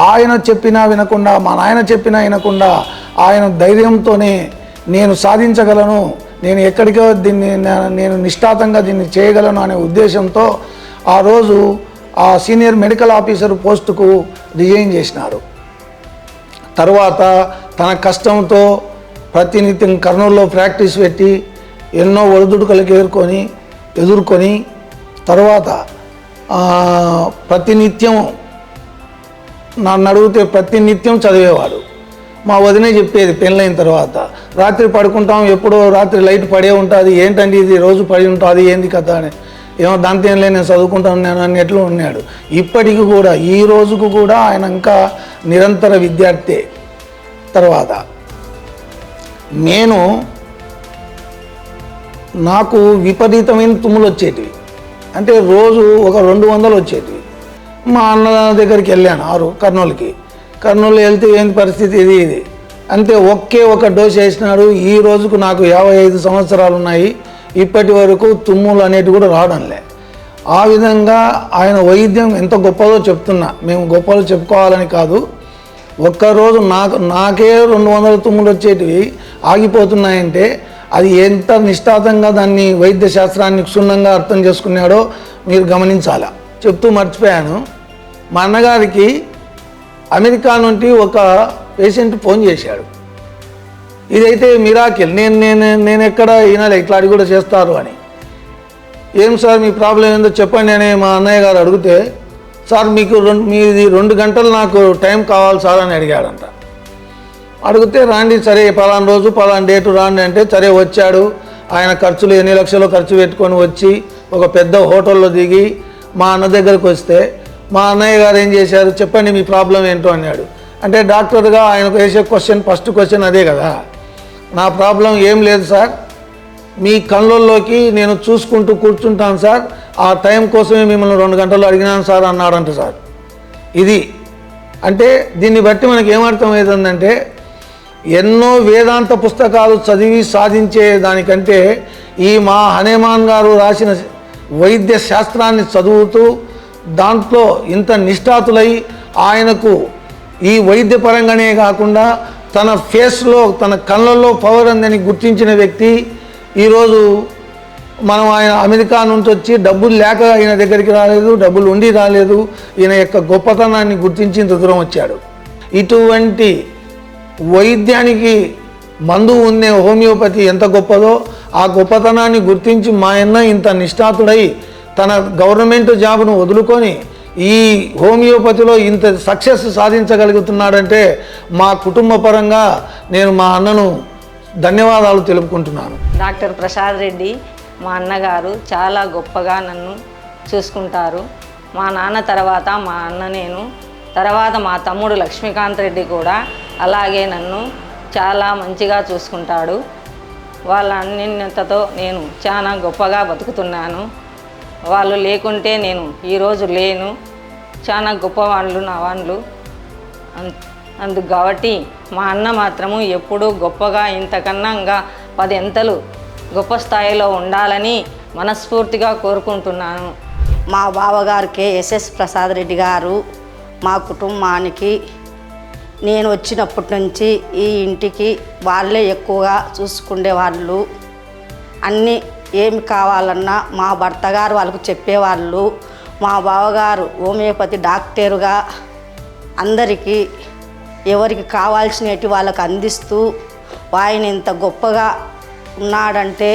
S6: ఆయన చెప్పినా వినకుండా, మా నాయన చెప్పినా వినకుండా ఆయన ధైర్యంతోనే నేను సాధించగలను, నేను ఎక్కడికో నేను నిష్ఠాతంగా దీన్ని చేయగలను అనే ఉద్దేశంతో ఆ రోజు ఆ సీనియర్ మెడికల్ ఆఫీసర్ పోస్టుకు రిజైన్ చేసినారు. తర్వాత తన కష్టంతో ప్రతినిత్యం కర్నూలులో ప్రాక్టీస్ పెట్టి ఎన్నో ఒడిదుడుకులకు ఎదుర్కొని తర్వాత ప్రతినిత్యం నన్ను అడిగితే ప్రతినిత్యం చదివేవాడు. మా వదినే చెప్పేది పెళ్ళైన తర్వాత, రాత్రి పడుకుంటాం, ఎప్పుడో రాత్రి లైట్ పడే ఉంటుంది, ఏంటండి ఇది రోజు పడి ఉంటుంది, ఏంది కథ అని. ఏమో దాంతో ఏం లేదు, నేను చదువుకుంటాను నేను అన్నట్లు ఉన్నాడు. ఇప్పటికి కూడా ఈ రోజుకు కూడా ఆయన ఇంకా నిరంతర విద్యార్థి. తర్వాత నాకు విపరీతమైన తుమ్ములు వచ్చేటివి, అంటే రోజు ఒక 200 వచ్చేటివి. మా అన్న దగ్గరికి వెళ్ళాను కర్నూలు వెళ్తే ఏంటి పరిస్థితి ఇది అంతే. ఒక డోస్ వేసినాడు. ఈ రోజుకు నాకు 55 సంవత్సరాలు ఉన్నాయి, ఇప్పటి వరకు తుమ్ములు అనేటివి కూడా రావడంలే. ఆ విధంగా ఆయన వైద్యం ఎంత గొప్పదో చెప్తున్నా. మేము గొప్పలు చెప్పుకోవాలని కాదు, ఒక్కరోజు నాకే 200 తుమ్ములు వచ్చేటివి ఆగిపోతున్నాయంటే అది ఎంత నిష్ఠాతంగా దాన్ని వైద్య శాస్త్రాన్ని క్షుణ్ణంగా అర్థం చేసుకున్నాడో మీరు గమనించాలా. చెప్తూ మర్చిపోయాను, మా అన్నగారికి అమెరికా నుండి ఒక పేషెంట్ ఫోన్ చేశాడు. ఇదైతే మిరాకిల్, నేను ఎక్కడ వినాలి ఇట్లాంటి కూడా చేస్తారు అని. ఏం సార్ మీ ప్రాబ్లం ఏందో చెప్పండి అని మా అన్నయ్య గారు అడిగితే, సార్ మీది 2 గంటలు నాకు టైం కావాలి సార్ అని అడిగాడంట. అడిగితే రండి, సరే పలానా రోజు పలానా డేటు రాండి అంటే సరే వచ్చాడు. ఆయన ఖర్చులు ఎన్ని లక్షలు ఖర్చు పెట్టుకొని వచ్చి ఒక పెద్ద హోటల్లో దిగి మా అన్న దగ్గరకు వస్తే మా అన్నయ్య గారు ఏం చేశారు, చెప్పండి మీ ప్రాబ్లం ఏంటో అన్నాడు. అంటే డాక్టర్గా ఆయనకు వేసే ఫస్ట్ క్వశ్చన్ అదే కదా, నా ప్రాబ్లం ఏం లేదు సార్, మీ కళ్ళల్లోకి నేను చూసుకుంటూ కూర్చుంటాను సార్, ఆ టైం కోసమే మిమ్మల్ని 2 గంటలు అడిగినాను సార్ అన్నాడంట సార్. ఇది అంటే దీన్ని బట్టి మనకి ఏమర్థమవుతుందంటే, ఎన్నో వేదాంత పుస్తకాలు చదివి సాధించే దానికంటే ఈ మా హనుమాన్ గారు రాసిన వైద్య శాస్త్రాన్ని చదువుతూ దాంట్లో ఇంత నిష్ఠాతులై ఆయనకు ఈ వైద్యపరంగానే కాకుండా తన ఫేస్లో తన కళ్ళల్లో పవర్ అందని గుర్తించిన వ్యక్తి. ఈరోజు మనం ఆయన అమెరికా నుంచి వచ్చి డబ్బులు లేక ఈయన దగ్గరికి రాలేదు, డబ్బులు ఉండి రాలేదు, ఈయన యొక్క గొప్పతనాన్ని గుర్తించి ఇంత దూరం వచ్చాడు. ఇటువంటి వైద్యానికి మందు ఉండే హోమియోపతి ఎంత గొప్పదో ఆ గొప్పతనాన్ని గుర్తించి మా అన్న ఇంత నిష్ఠాతుడై తన గవర్నమెంట్ జాబ్ను వదులుకొని ఈ హోమియోపతిలో ఇంత సక్సెస్ సాధించగలుగుతున్నాడంటే మా కుటుంబ పరంగా నేను మా అన్నను ధన్యవాదాలు తెలుపుకుంటున్నాను.
S7: డాక్టర్ ప్రసాద్ రెడ్డి మా అన్నగారు చాలా గొప్పగా నన్ను చూసుకుంటారు. మా నాన్న తర్వాత మా అన్న, నేను తర్వాత మా తమ్ముడు లక్ష్మీకాంత్ రెడ్డి కూడా అలాగే నన్ను చాలా మంచిగా చూసుకుంటాడు. వాళ్ళ అన్యోన్యతతో నేను చాలా గొప్పగా బతుకుతున్నాను. వాళ్ళు లేకుంటే నేను ఈరోజు లేను. చాలా గొప్పవాళ్ళు నా వాళ్ళు. అందుకు కాబట్టి మా అన్న మాత్రము ఎప్పుడూ గొప్పగా ఇంతకన్నా 10 అంతలు గొప్ప స్థాయిలో ఉండాలని మనస్ఫూర్తిగా కోరుకుంటున్నాను.
S8: మా బావగారు KSS ప్రసాద్ రెడ్డి గారు మా కుటుంబానికి నేను వచ్చినప్పటి నుంచి ఈ ఇంటికి వాళ్ళే ఎక్కువగా చూసుకునేవాళ్ళు. అన్నీ ఏమి కావాలన్నా మా భర్త గారు వాళ్ళకు చెప్పేవాళ్ళు. మా బావగారు హోమియోపతి డాక్టరుగా అందరికీ ఎవరికి కావాల్సినవి వాళ్ళకు అందిస్తూ ఆయన ఇంత గొప్పగా ఉన్నాడంటే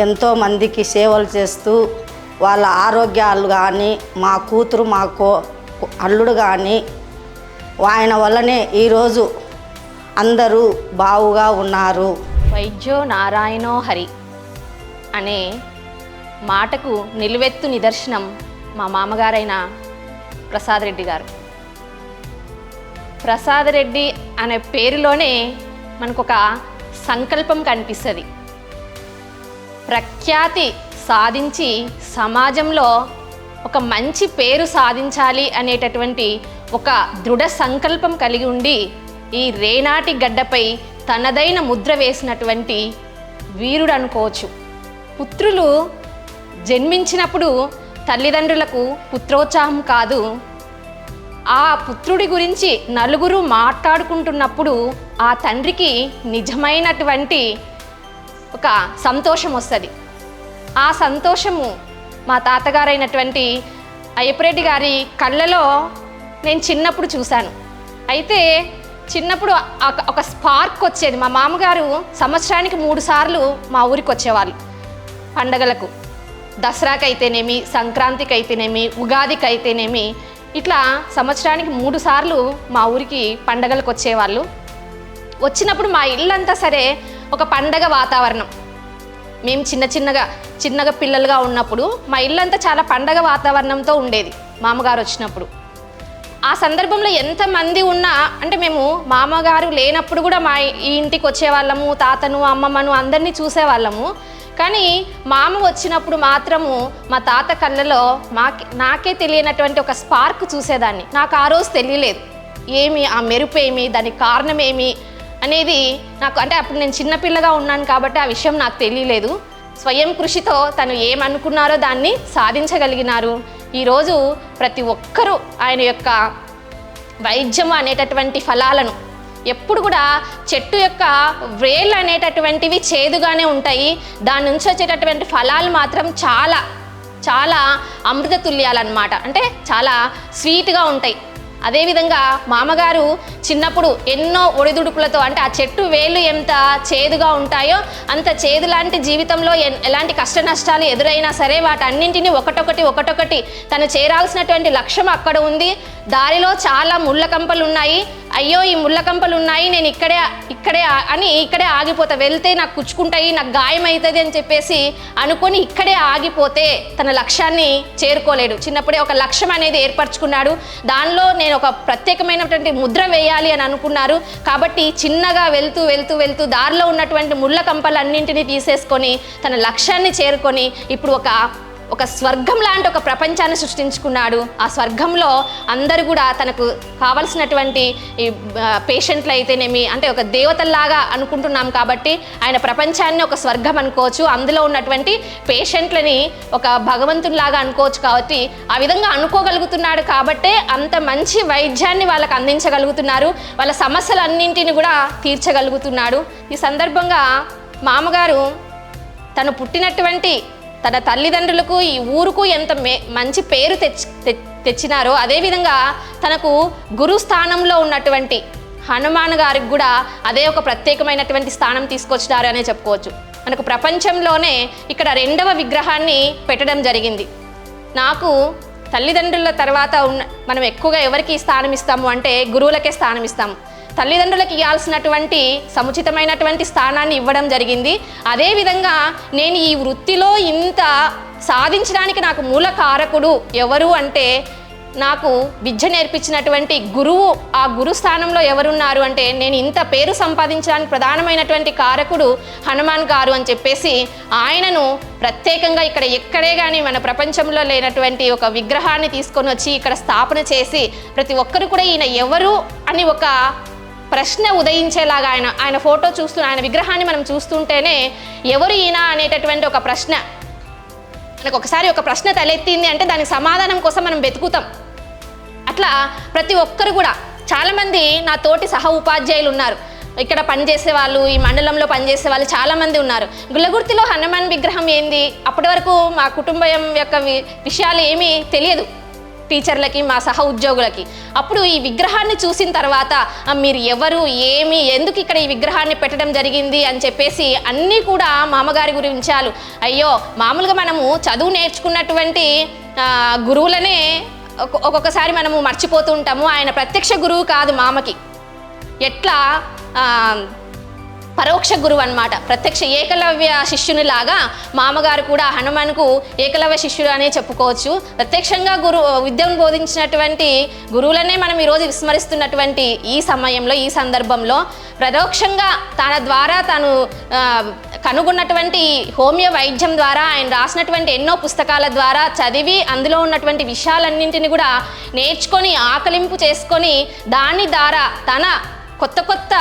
S8: ఎంతోమందికి సేవలు చేస్తూ వాళ్ళ ఆరోగ్యాలు కానీ మా కూతురు మా అల్లుడు కానీ ఆయన వల్లనే ఈరోజు అందరూ బావుగా ఉన్నారు.
S9: వైద్యో నారాయణో హరి అనే మాటకు నిలువెత్తు నిదర్శనం మా మామగారైన ప్రసాద్ రెడ్డి గారు. ప్రసాద్ రెడ్డి అనే పేరులోనే మనకు ఒక సంకల్పం కనిపిస్తుంది. ప్రఖ్యాతి సాధించి సమాజంలో ఒక మంచి పేరు సాధించాలి అనేటటువంటి ఒక దృఢ సంకల్పం కలిగి ఉండి ఈ రేనాటి గడ్డపై తనదైన ముద్ర వేసినటువంటి వీరుడు అనుకోవచ్చు. పుత్రులు జన్మించినప్పుడు తల్లిదండ్రులకు పుత్రోత్సాహం కాదు, ఆ పుత్రుడి గురించి నలుగురు మాట్లాడుకుంటున్నప్పుడు ఆ తండ్రికి నిజమైనటువంటి ఒక సంతోషం వస్తుంది. ఆ సంతోషము మా తాతగారైనటువంటి అయ్యప్పరెడ్డి గారి కళ్ళలో నేను చిన్నప్పుడు చూశాను. అయితే చిన్నప్పుడు ఒక స్పార్క్ వచ్చేది. మా మామగారు సంవత్సరానికి 3 సార్లు మా ఊరికి వచ్చేవాళ్ళు. పండగలకు, దసరాకి అయితేనేమి, సంక్రాంతికి అయితేనేమి, ఉగాదికి అయితేనేమి, ఇట్లా సంవత్సరానికి 3 సార్లు మా ఊరికి పండగలకు వచ్చేవాళ్ళు. వచ్చినప్పుడు మా ఇల్లంతా సరే ఒక పండగ వాతావరణం. మేము చిన్నగా పిల్లలుగా ఉన్నప్పుడు మా ఇల్లంతా చాలా పండగ వాతావరణంతో ఉండేది మామగారు వచ్చినప్పుడు. ఆ సందర్భంలో ఎంతమంది ఉన్నా, అంటే మేము మామగారు లేనప్పుడు కూడా మా ఈ ఇంటికి వచ్చేవాళ్ళము, తాతను అమ్మమ్మను అందరినీ చూసేవాళ్ళము. కానీ మామ వచ్చినప్పుడు మాత్రము మా తాత కళ్ళలో నాకే తెలియనటువంటి ఒక స్పార్క్ చూసేదాన్ని. నాకు ఆ రోజు తెలియలేదు ఏమి ఆ మెరుపు ఏమి, దానికి కారణం ఏమి అనేది నాకు. అంటే అప్పుడు నేను చిన్నపిల్లగా ఉన్నాను కాబట్టి ఆ విషయం నాకు తెలియలేదు. స్వయం కృషితో తను ఏమనుకున్నారో దాన్ని సాధించగలిగినారు. ఈరోజు ప్రతి ఒక్కరూ ఆయన యొక్క వైద్యం అనేటటువంటి ఫలాలను, ఎప్పుడు కూడా చెట్టు యొక్క వేళ్ళు అనేటటువంటివి చేదుగానే ఉంటాయి, దాని నుంచి వచ్చేటటువంటి ఫలాలు మాత్రం చాలా చాలా అమృత తుల్యాలన్నమాట. అంటే చాలా స్వీట్గా ఉంటాయి. అదేవిధంగా మామగారు చిన్నప్పుడు ఎన్నో ఒడిదుడుకులతో, అంటే ఆ చెట్టు వేళ్ళు ఎంత చేదుగా ఉంటాయో అంత చేదు లాంటి జీవితంలో ఎలాంటి కష్ట నష్టాలు ఎదురైనా సరే వాటన్నింటినీ ఒకటొకటి తను చేరాల్సినటువంటి లక్ష్యం అక్కడ ఉంది. దారిలో చాలా ముళ్ళ కంపలు ఉన్నాయి, అయ్యో ఈ ముళ్ళ కంపలు ఉన్నాయి, నేను ఇక్కడే ఆగిపోతా, వెళ్తే నాకు కుచ్చుకుంటాయి, నాకు గాయం అవుతుంది అని చెప్పేసి అనుకొని ఇక్కడే ఆగిపోతే తన లక్ష్యాన్ని చేరుకోలేడు. చిన్నప్పుడే ఒక లక్ష్యం అనేది ఏర్పరచుకున్నాడు. దానిలో నేను ఒక ప్రత్యేకమైనటువంటి ముద్ర వేయాలి అని అనుకున్నారు. కాబట్టి చిన్నగా వెళ్తూ దారిలో ఉన్నటువంటి ముళ్ళ కంపలన్నింటినీ తీసేసుకొని తన లక్ష్యాన్ని చేరుకొని ఇప్పుడు ఒక స్వర్గం లాంటి ఒక ప్రపంచాన్ని సృష్టించుకున్నాడు. ఆ స్వర్గంలో అందరూ కూడా తనకు కావలసినటువంటి ఈ పేషెంట్లు అయితేనేమి, అంటే ఒక దేవతల్లాగా అనుకుంటున్నాం కాబట్టి ఆయన ప్రపంచాన్ని ఒక స్వర్గం అనుకోవచ్చు, అందులో ఉన్నటువంటి పేషెంట్లని ఒక భగవంతునిలాగా అనుకోవచ్చు. కాబట్టి ఆ విధంగా అనుకోగలుగుతున్నాడు కాబట్టే అంత మంచి వైద్యాన్ని వాళ్ళకు అందించగలుగుతున్నారు, వాళ్ళ సమస్యలన్నింటినీ కూడా తీర్చగలుగుతున్నాడు. ఈ సందర్భంగా మామగారు తను పుట్టినటువంటి తన తల్లిదండ్రులకు, ఈ ఊరుకు ఎంత మంచి పేరు తెచ్చినారో అదేవిధంగా తనకు గురు స్థానంలో ఉన్నటువంటి హనుమాన్ గారికి కూడా అదే ఒక ప్రత్యేకమైనటువంటి స్థానం తీసుకొచ్చినారు అనే చెప్పుకోవచ్చు. మనకు ప్రపంచంలోనే ఇక్కడ 2వ విగ్రహాన్ని పెట్టడం జరిగింది. నాకు తల్లిదండ్రుల తర్వాత మనం ఎక్కువగా ఎవరికి స్థానం ఇస్తాము అంటే గురువులకే స్థానం ఇస్తాము. తల్లిదండ్రులకు ఇవ్వాల్సినటువంటి సముచితమైనటువంటి స్థానాన్ని ఇవ్వడం జరిగింది. అదేవిధంగా నేను ఈ వృత్తిలో ఇంత సాధించడానికి నాకు మూల కారకుడు ఎవరు అంటే నాకు విద్య నేర్పించినటువంటి గురువు. ఆ గురు స్థానంలో ఎవరున్నారు అంటే నేను ఇంత పేరు సంపాదించడానికి ప్రధానమైనటువంటి కారకుడు హనుమాన్ గారు అని చెప్పేసి ఆయనను ప్రత్యేకంగా ఇక్కడ ఎక్కడే కానీ మన ప్రపంచంలో లేనటువంటి ఒక విగ్రహాన్ని తీసుకొని వచ్చి ఇక్కడ స్థాపన చేసి ప్రతి ఒక్కరు కూడా ఈయన ఎవరు అని ఒక ప్రశ్న ఉదయించేలాగా ఆయన ఫోటో ఆయన విగ్రహాన్ని మనం చూస్తుంటేనే ఎవరు ఈయన అనేటటువంటి ఒక ప్రశ్న మనకు ఒకసారి ఒక ప్రశ్న తలెత్తింది అంటే దానికి సమాధానం కోసం మనం వెతుకుతాం. అట్లా ప్రతి ఒక్కరు కూడా చాలామంది నా తోటి సహ ఉపాధ్యాయులు ఉన్నారు, ఇక్కడ పనిచేసే వాళ్ళు, ఈ మండలంలో పనిచేసే వాళ్ళు చాలామంది ఉన్నారు. గుల్లగుర్తిలో హనుమాన్ విగ్రహం ఏంది, అప్పటి వరకు మా కుటుంబం యొక్క విషయాలు ఏమీ తెలియదు టీచర్లకి, మా సహ ఉద్యోగులకి. అప్పుడు ఈ విగ్రహాన్ని చూసిన తర్వాత మీరు ఎవరు, ఏమి, ఎందుకు ఇక్కడ ఈ విగ్రహాన్ని పెట్టడం జరిగింది అని చెప్పేసి అన్నీ కూడా మామగారి గురించాలు. అయ్యో మామూలుగా మనము చదువు నేర్చుకున్నటువంటి గురువులనే ఒక్కొక్కసారి మనము మర్చిపోతూ ఉంటాము. ఆయన ప్రత్యక్ష గురువు కాదు మామకి, ఎట్లా పరోక్ష గురువు అన్నమాట. ప్రత్యక్ష ఏకలవ్య శిష్యునిలాగా మామగారు కూడా హనుమాన్కు ఏకలవ్య శిష్యుడు అనే చెప్పుకోవచ్చు. ప్రత్యక్షంగా విద్యను బోధించినటువంటి గురువులనే మనం ఈరోజు విస్మరిస్తున్నటువంటి ఈ సమయంలో, ఈ సందర్భంలో పరోక్షంగా తన ద్వారా తను కనుగొన్నటువంటి హోమియో వైద్యం ద్వారా ఆయన రాసినటువంటి ఎన్నో పుస్తకాల ద్వారా చదివి అందులో ఉన్నటువంటి విషయాలన్నింటినీ కూడా నేర్చుకొని ఆకలింపు చేసుకొని దాని ద్వారా తన కొత్త కొత్త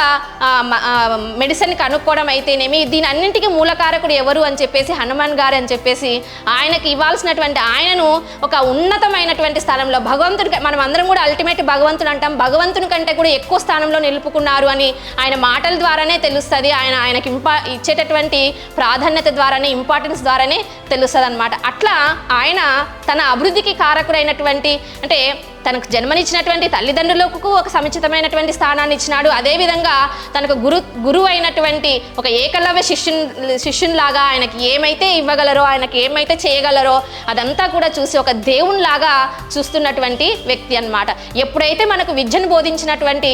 S9: మెడిసిన్ కనుక్కోవడం అయితేనేమి దీని అన్నింటికీ మూలకారకుడు ఎవరు అని చెప్పేసి హనుమాన్ గారు అని చెప్పేసి ఆయనకి ఇవ్వాల్సినటువంటి ఆయనను ఒక ఉన్నతమైనటువంటి స్థానంలో భగవంతుడికి మనం అందరం కూడా అల్టిమేట్ భగవంతుడు అంటాం, భగవంతుని కంటే కూడా ఎక్కువ స్థానంలో నిలుపుకున్నారు అని ఆయన మాటల ద్వారానే తెలుస్తుంది. ఆయనకి ఇచ్చేటటువంటి ప్రాధాన్యత ద్వారానే, ఇంపార్టెన్స్ ద్వారానే తెలుస్తుంది అన్నమాట. అట్లా ఆయన తన అభివృద్ధికి కారకుడైనటువంటి అంటే తనకు జన్మనిచ్చినటువంటి తల్లిదండ్రులకు ఒక సముచితమైనటువంటి స్థానాన్ని ఇచ్చినాడు. అదేవిధంగా తనకు గురువు అయినటువంటి ఒక ఏకలవ్య శిష్యునిలాగా ఆయనకి ఏమైతే ఇవ్వగలరో, ఆయనకి ఏమైతే చేయగలరో అదంతా కూడా చూసి ఒక దేవునిలాగా చూస్తున్నటువంటి వ్యక్తి అన్నమాట. ఎప్పుడైతే మనకు విద్యను బోధించినటువంటి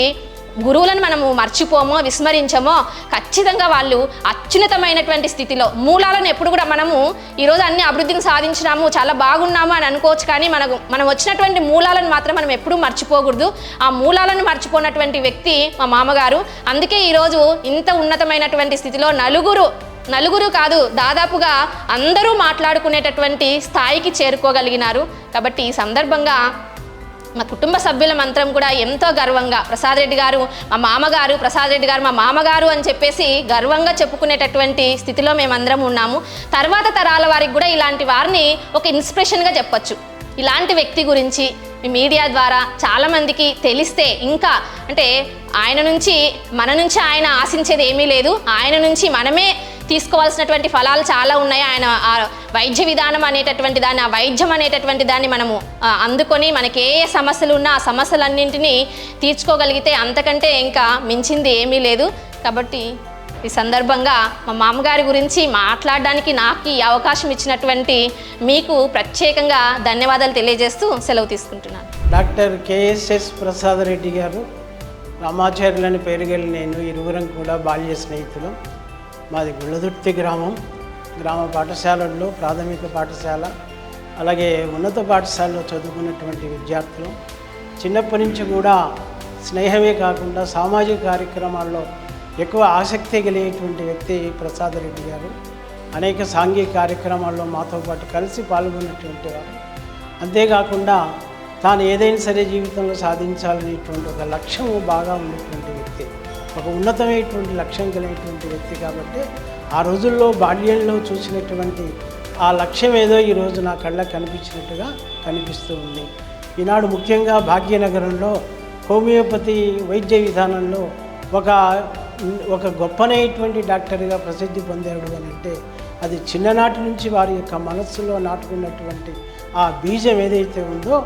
S9: గురువులను మనము మర్చిపోమో, విస్మరించమో ఖచ్చితంగా వాళ్ళు అత్యున్నతమైనటువంటి స్థితిలో మూలాలను ఎప్పుడు కూడా మనము ఈరోజు అన్ని అభివృద్ధిని సాధించినాము, చాలా బాగున్నాము అని అనుకోవచ్చు, కానీ మనం వచ్చినటువంటి మూలాలను మాత్రం మనం ఎప్పుడూ మర్చిపోకూడదు. ఆ మూలాలను మర్చిపోయినటువంటి వ్యక్తి మా మామగారు. అందుకే ఈరోజు ఇంత ఉన్నతమైనటువంటి స్థితిలో నలుగురు కాదు దాదాపుగా అందరూ మాట్లాడుకునేటటువంటి స్థాయికి చేరుకోగలిగినారు. కాబట్టి ఈ సందర్భంగా మా కుటుంబ సభ్యుల మంత్రం కూడా ఎంతో గర్వంగా ప్రసాద్ రెడ్డి గారు మా మామగారు, ప్రసాద్ రెడ్డి గారు మా మామగారు అని చెప్పేసి గర్వంగా చెప్పుకునేటటువంటి స్థితిలో మేమందరం ఉన్నాము. తర్వాత తరాల వారికి కూడా ఇలాంటి వారిని ఒక ఇన్స్పిరేషన్గా చెప్పచ్చు. ఇలాంటి వ్యక్తి గురించి మీడియా ద్వారా చాలామందికి తెలిస్తే ఇంకా అంటే మన నుంచి ఆయన ఆశించేది ఏమీ లేదు, ఆయన నుంచి మనమే తీసుకోవాల్సినటువంటి ఫలాలు చాలా ఉన్నాయి. ఆయన ఆ వైద్య విధానం అనేటటువంటి దాన్ని, ఆ వైద్యం అనేటటువంటి దాన్ని మనము అందుకొని మనకి ఏ సమస్యలు ఉన్నా ఆ సమస్యలన్నింటినీ తీర్చుకోగలిగితే అంతకంటే ఇంకా మించింది ఏమీ లేదు. కాబట్టి ఈ సందర్భంగా మా మామగారి గురించి మాట్లాడడానికి నాకు ఈ అవకాశం ఇచ్చినటువంటి మీకు ప్రత్యేకంగా ధన్యవాదాలు తెలియజేస్తూ సెలవు తీసుకుంటున్నాను.
S10: డాక్టర్ KSS ప్రసాద్ రెడ్డి గారు, రామాచార్యులని పేరు గల నేను, ఇరువురం కూడా బాల్య స్నేహితులు. మాది గుళ్ళదుర్తి గ్రామ పాఠశాలల్లో ప్రాథమిక పాఠశాల అలాగే ఉన్నత పాఠశాలలో చదువుకున్నటువంటి విద్యార్థులు. చిన్నప్పటి నుంచి కూడా స్నేహమే కాకుండా సామాజిక కార్యక్రమాల్లో ఎక్కువ ఆసక్తి కలిగేటువంటి వ్యక్తి ప్రసాద్ రెడ్డి గారు. అనేక సాంఘిక కార్యక్రమాల్లో మాతో పాటు కలిసి పాల్గొన్నటువంటి వారు. అంతేకాకుండా తాను ఏదైనా సరే జీవితంలో సాధించాలనేటువంటి ఒక లక్ష్యము బాగా ఉన్నటువంటి వ్యక్తి, ఒక ఉన్నతమైనటువంటి లక్ష్యం కలిగినటువంటి వ్యక్తి. కాబట్టి ఆ రోజుల్లో బాల్యంలో చూసినటువంటి ఆ లక్ష్యం ఏదో ఈరోజు నా కళ్ళకు కనిపించినట్టుగా కనిపిస్తూ ఉంది. ఈనాడు ముఖ్యంగా భాగ్యనగరంలో హోమియోపతి వైద్య విధానంలో ఒక గొప్పనైనటువంటి డాక్టర్గా ప్రసిద్ధి పొందాడు అని అంటే అది చిన్ననాటి నుంచి వారి యొక్క మనస్సులో నాటుకున్నటువంటి ఆ బీజం ఏదైతే ఉందో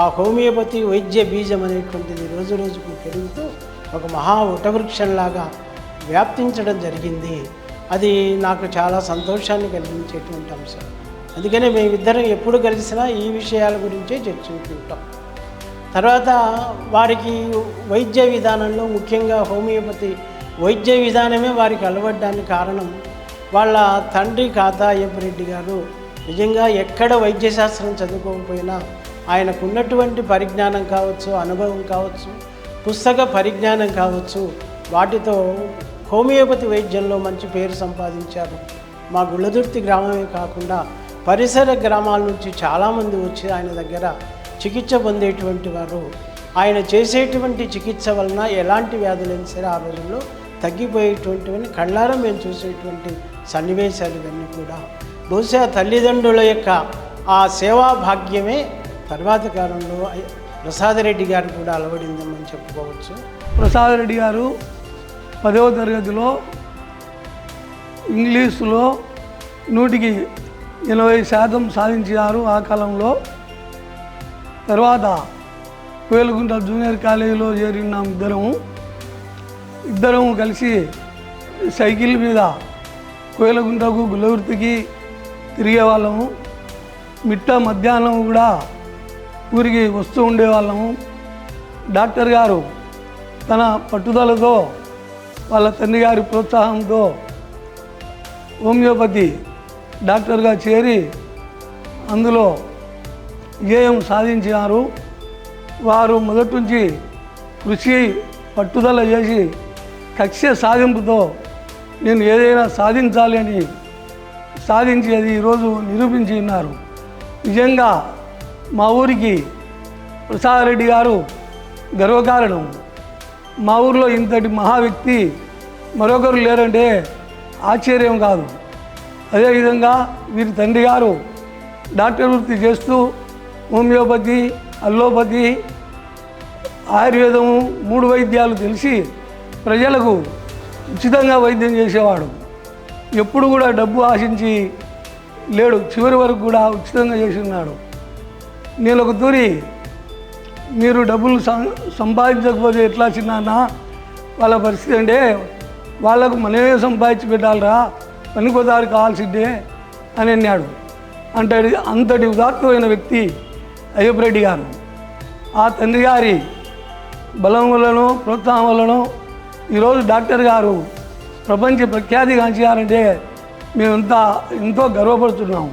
S10: ఆ హోమియోపతి వైద్య బీజం అనేటువంటిది రోజు రోజుకు పెరుగుతూ ఒక మహా వటవృక్షంలాగా వ్యాప్తించడం జరిగింది. అది నాకు చాలా సంతోషాన్ని కలిగించేటువంటి అంశం. అందుకనే మేమిద్దరం ఎప్పుడు కలిసినా ఈ విషయాల గురించే చర్చించుకుంటాం. తర్వాత వారికి వైద్య విధానంలో ముఖ్యంగా హోమియోపతి వైద్య విధానమే వారికి అలవడ్డానికి కారణం వాళ్ళ తండ్రి కాతాయప్ప రెడ్డి గారు నిజంగా ఎక్కడ వైద్యశాస్త్రం చదువుకోకపోయినా ఆయనకున్నటువంటి పరిజ్ఞానం కావచ్చు, అనుభవం కావచ్చు, పుస్తక పరిజ్ఞానం కావచ్చు, వాటితో హోమియోపతి వైద్యంలో మంచి పేరు సంపాదించారు. మా గుళ్ళదుర్తి గ్రామమే కాకుండా పరిసర గ్రామాల నుంచి చాలామంది వచ్చి ఆయన దగ్గర చికిత్స పొందేటువంటి వారు. ఆయన చేసేటువంటి చికిత్స వలన ఎలాంటి వ్యాధులైనా సరే ఆ రోజుల్లో తగ్గిపోయేటువంటివని కళ్ళారా మేము చూసేటువంటి సన్నివేశాలు ఇవన్నీ కూడా బహుశా తల్లిదండ్రుల యొక్క ఆ సేవా భాగ్యమే తర్వాత కాలంలో ప్రసాద్ రెడ్డి గారు కూడా అలవడిందని చెప్పుకోవచ్చు.
S11: ప్రసాద్ రెడ్డి గారు 10వ తరగతిలో ఇంగ్లీషులో 100కి 80% సాధించారు ఆ కాలంలో. తర్వాత కోయలగుంట జూనియర్ కాలేజీలో చేరినాం. ఇద్దరం కలిసి సైకిల్ మీద కోయలగుంటకు గుల్లవృత్తికి తిరిగే వాళ్ళము. మధ్యాహ్నం కూడా ఊరికి వస్తూ ఉండేవాళ్ళము. డాక్టర్ గారు తన పట్టుదలతో వాళ్ళ తండ్రి గారి ప్రోత్సాహంతో హోమియోపతి డాక్టర్గా చేరి అందులో విజయం సాధించారు. వారు మొదటి నుంచి కృషి పట్టుదల చేసి కక్ష్య సాధింపుతో నేను ఏదైనా సాధించాలి అని సాధించి అది ఈరోజు నిరూపించి ఉన్నారు. నిజంగా మా ఊరికి ప్రసాద్ రెడ్డి గారు గర్వకారణం. మా ఊరిలో ఇంతటి మహా వ్యక్తి మరొకరు లేరంటే ఆశ్చర్యం కాదు. అదేవిధంగా వీరి తండ్రి గారు డాక్టర్ వృత్తి చేస్తూ హోమియోపతి, అల్లోపతి, ఆయుర్వేదము 3 వైద్యాలు తెలిసి ప్రజలకు ఉచితంగా వైద్యం చేసేవాడు. ఎప్పుడు కూడా డబ్బు ఆశించి లేడు. చివరి వరకు కూడా ఉచితంగా చేసి ఉన్నాడు. నేను ఒక తూరి మీరు డబ్బులు సంపాదించకపోతే ఎట్లా చిన్న వాళ్ళ పరిస్థితి అంటే వాళ్ళకు మనమే సంపాదించి పెట్టాలరా, పనికొదారు కావాల్సిందే అని అన్నాడు. అంటే అంతటి ఉదాత్తమైన వ్యక్తి అయ్యప్ప రెడ్డి గారు. ఆ తండ్రి గారి బలం వల్లనో ప్రోత్సాహం వల్లనో ఈరోజు డాక్టర్ గారు ప్రపంచ ప్రఖ్యాతిగాంచారంటే మేమంతా ఎంతో గర్వపడుతున్నాము.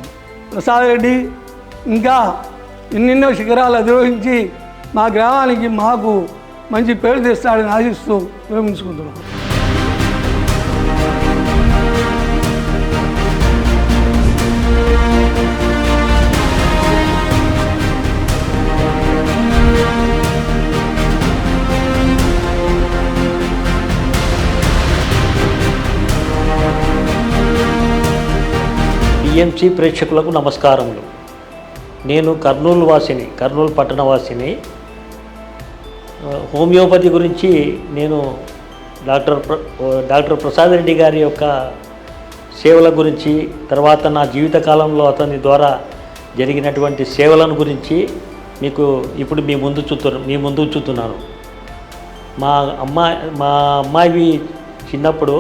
S11: ప్రసాద్ రెడ్డి ఇంకా ఎన్నెన్నో శిఖరాలు అధిరోహించి మా గ్రామానికి మాకు మంచి పేరు తెస్తాడని ఆశిస్తూ విరమించుకుంటున్నాం.
S12: PMC ప్రేక్షకులకు నమస్కారములు. నేను కర్నూలు పట్టణవాసిని. హోమియోపతి గురించి నేను డాక్టర్ ప్రసాద్ రెడ్డి గారి యొక్క సేవల గురించి, తర్వాత నా జీవితకాలంలో అతని ద్వారా జరిగినటువంటి సేవలను గురించి మీకు ఇప్పుడు మీ ముందు చూస్తున్నాను. మా అమ్మాయి చిన్నప్పుడు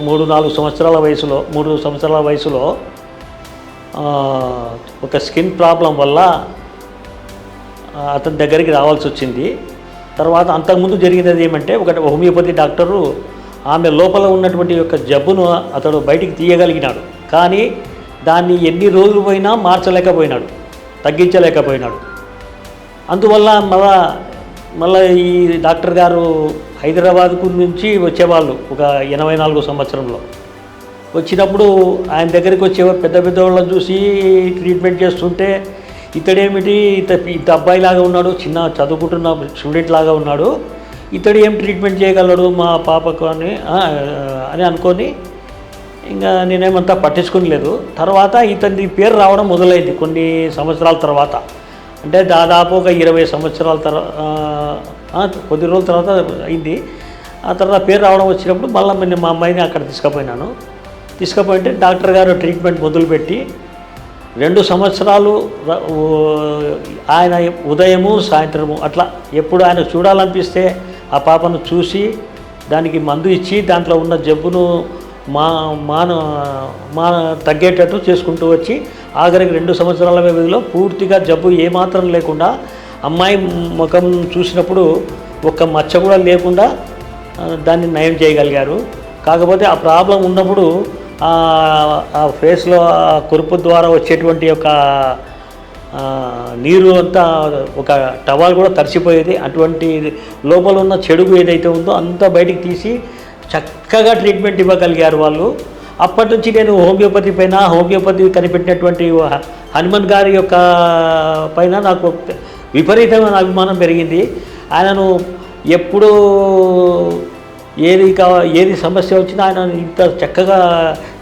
S12: 3 సంవత్సరాల వయసులో ఒక స్కిన్ ప్రాబ్లం వల్ల అతని దగ్గరికి రావాల్సి వచ్చింది. తర్వాత అంతకుముందు జరిగినది ఏమంటే ఒక హోమియోపతి డాక్టరు ఆమె లోపల ఉన్నటువంటి యొక్క జబ్బును అతడు బయటికి తీయగలిగినాడు. కానీ దాన్ని ఎన్ని రోజులు పోయినా మార్చలేకపోయినాడు, తగ్గించలేకపోయినాడు. అందువల్ల మళ్ళీ ఈ డాక్టర్ గారు హైదరాబాద్కు నుంచి వచ్చేవాళ్ళు ఒక 84 సంవత్సరంలో. వచ్చినప్పుడు ఆయన దగ్గరికి వచ్చేవారు. పెద్ద వాళ్ళని చూసి ట్రీట్మెంట్ చేస్తుంటే ఇతడేమిటి ఇంత అబ్బాయిలాగా ఉన్నాడు, చిన్న చదువుకుంటున్న స్టూడెంట్ లాగా ఉన్నాడు, ఇతడు ఏం ట్రీట్మెంట్ చేయగలడు మా పాపకు అని అనుకొని ఇంకా నేనేమంతా పట్టించుకోలేదు. తర్వాత ఇతని పేరు రావడం మొదలైంది కొన్ని సంవత్సరాల తర్వాత. అంటే దాదాపు ఒక 20 సంవత్సరాల కొద్ది రోజుల తర్వాత అయింది. ఆ తర్వాత పేరు రావడం వచ్చినప్పుడు మళ్ళీ మా అమ్మాయిని అక్కడ తీసుకుపోయింటే డాక్టర్ గారు ట్రీట్మెంట్ మొదలుపెట్టి 2 సంవత్సరాలు ఆయన ఉదయము సాయంత్రము అట్లా ఎప్పుడు ఆయన చూడాలనిపిస్తే ఆ పాపను చూసి దానికి మందు ఇచ్చి దాంట్లో ఉన్న జబ్బును తగ్గేటట్టు చేసుకుంటూ వచ్చి ఆఖరికి 2 సంవత్సరాల వ్యవధిలో పూర్తిగా జబ్బు ఏమాత్రం లేకుండా అమ్మాయి ముఖం చూసినప్పుడు ఒక్క మచ్చ కూడా లేకుండా దాన్ని నయం చేయగలిగారు. కాకపోతే ఆ ప్రాబ్లం ఉన్నప్పుడు ఆ ఫేస్లో కురుపు ద్వారా వచ్చేటువంటి యొక్క నీరు అంతా ఒక టవాల్ కూడా తడిసిపోయేది. అటువంటి లోపల ఉన్న చెడు ఏదైతే ఉందో అంతా బయటికి తీసి చక్కగా ట్రీట్మెంట్ ఇవ్వగలిగారు వాళ్ళు. అప్పటి నుంచి నేను హోమియోపతి పైన, హోమియోపతి కనిపెట్టినటువంటి హనుమాన్ గారి యొక్క పైన నాకు విపరీతమైన అభిమానం పెరిగింది. ఆయనను ఎప్పుడు ఏది సమస్య వచ్చినా ఆయన ఇంత చక్కగా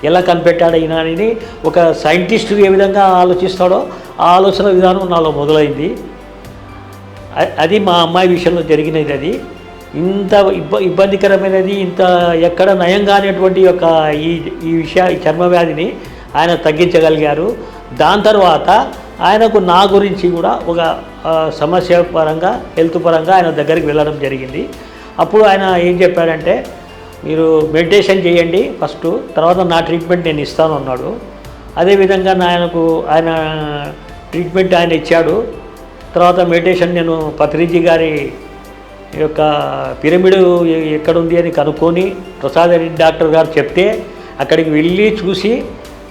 S12: ఎలా కనిపెట్టాడు ఈయన అని ఒక సైంటిస్ట్ ఏ విధంగా ఆలోచిస్తాడో ఆ ఆలోచన విధానం నాలో మొదలైంది. అది మా అమ్మాయి విషయంలో జరిగినది. అది ఇంత ఇబ్బందికరమైనది, ఇంత ఎక్కడ నయం కానిటువంటి యొక్క ఈ చర్మ వ్యాధిని ఆయన తగ్గించగలిగారు. దాని తర్వాత ఆయనకు నా గురించి కూడా ఒక సమస్య పరంగా, హెల్త్ పరంగా ఆయన దగ్గరికి వెళ్ళడం జరిగింది. అప్పుడు ఆయన ఏం చెప్పాడంటే, మీరు మెడిటేషన్ చేయండి ఫస్ట్, తర్వాత నా ట్రీట్మెంట్ నేను ఇస్తాను అన్నాడు. అదేవిధంగా ఆయన ట్రీట్మెంట్ ఆయన ఇచ్చాడు. తర్వాత మెడిటేషన్ నేను పత్రిజీ గారి యొక్క పిరమిడ్ ఎక్కడుంది అని కనుక్కొని ప్రసాద్ రెడ్డి డాక్టర్ గారు చెప్తే అక్కడికి వెళ్ళి చూసి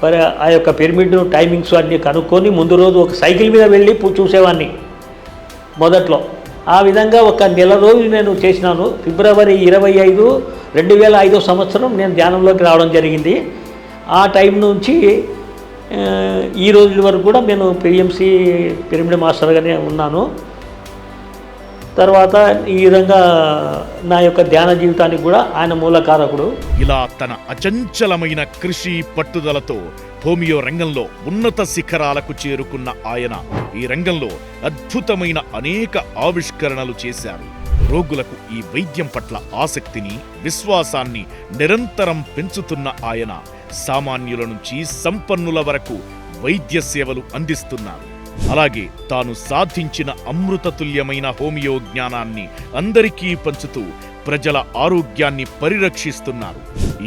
S12: మరి ఆ యొక్క పిరమిడ్ టైమింగ్స్ అన్నీ కనుక్కొని ముందు రోజు ఒక సైకిల్ మీద వెళ్ళి చూసేవాడిని మొదట్లో. ఆ విధంగా ఒక నెల రోజులు నేను చేసినాను. ఫిబ్రవరి 25, 2005 సంవత్సరం నేను ధ్యానంలోకి రావడం జరిగింది. ఆ టైం నుంచి ఈ రోజుల వరకు కూడా నేను PMC పిరమిడ్ మాస్టర్గానే ఉన్నాను. తర్వాత ఈ విధంగా నా యొక్క ధ్యాన జీవితానికి కూడా ఆయన మూలకారకుడు.
S1: ఇలా తన అచంచలమైన కృషి పట్టుదలతో హోమియో రంగంలో ఉన్నత శిఖరాలకు చేరుకున్న ఆయన ఈ రంగంలో అద్భుతమైన అనేక ఆవిష్కరణలు చేశారు. రోగులకు ఈ వైద్యం పట్ల ఆసక్తిని, విశ్వాసాన్ని నిరంతరం పెంచుతున్న ఆయన సామాన్యుల నుంచి సంపన్నుల వరకు వైద్య సేవలు అందిస్తున్నారు. అలాగే తాను సాధించిన అమృతతుల్యమైన హోమియో జ్ఞానాన్ని అందరికీ పంచుతూ ప్రజల ఆరోగ్యాన్ని పరిరక్షిస్తున్నారు.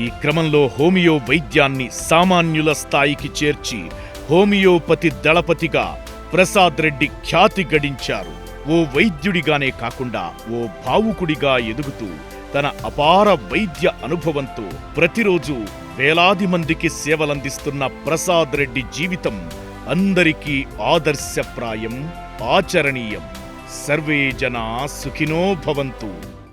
S1: ఈ క్రమంలో హోమియో వైద్యాన్ని సామాన్యుల స్థాయికి చేర్చి హోమియోపతి దళపతిగా ప్రసాద్ రెడ్డి ఖ్యాతి గడించారు. ఓ వైద్యుడిగానే కాకుండా ఓ భావుకుడిగా ఎదుగుతూ తన అపార వైద్య అనుభవంతో ప్రతిరోజు వేలాది మందికి సేవలందిస్తున్న ప్రసాద్ రెడ్డి జీవితం అందరికీ ఆదర్శప్రాయం, ఆచరణీయం. సర్వే జనా సుఖినో భవంతు.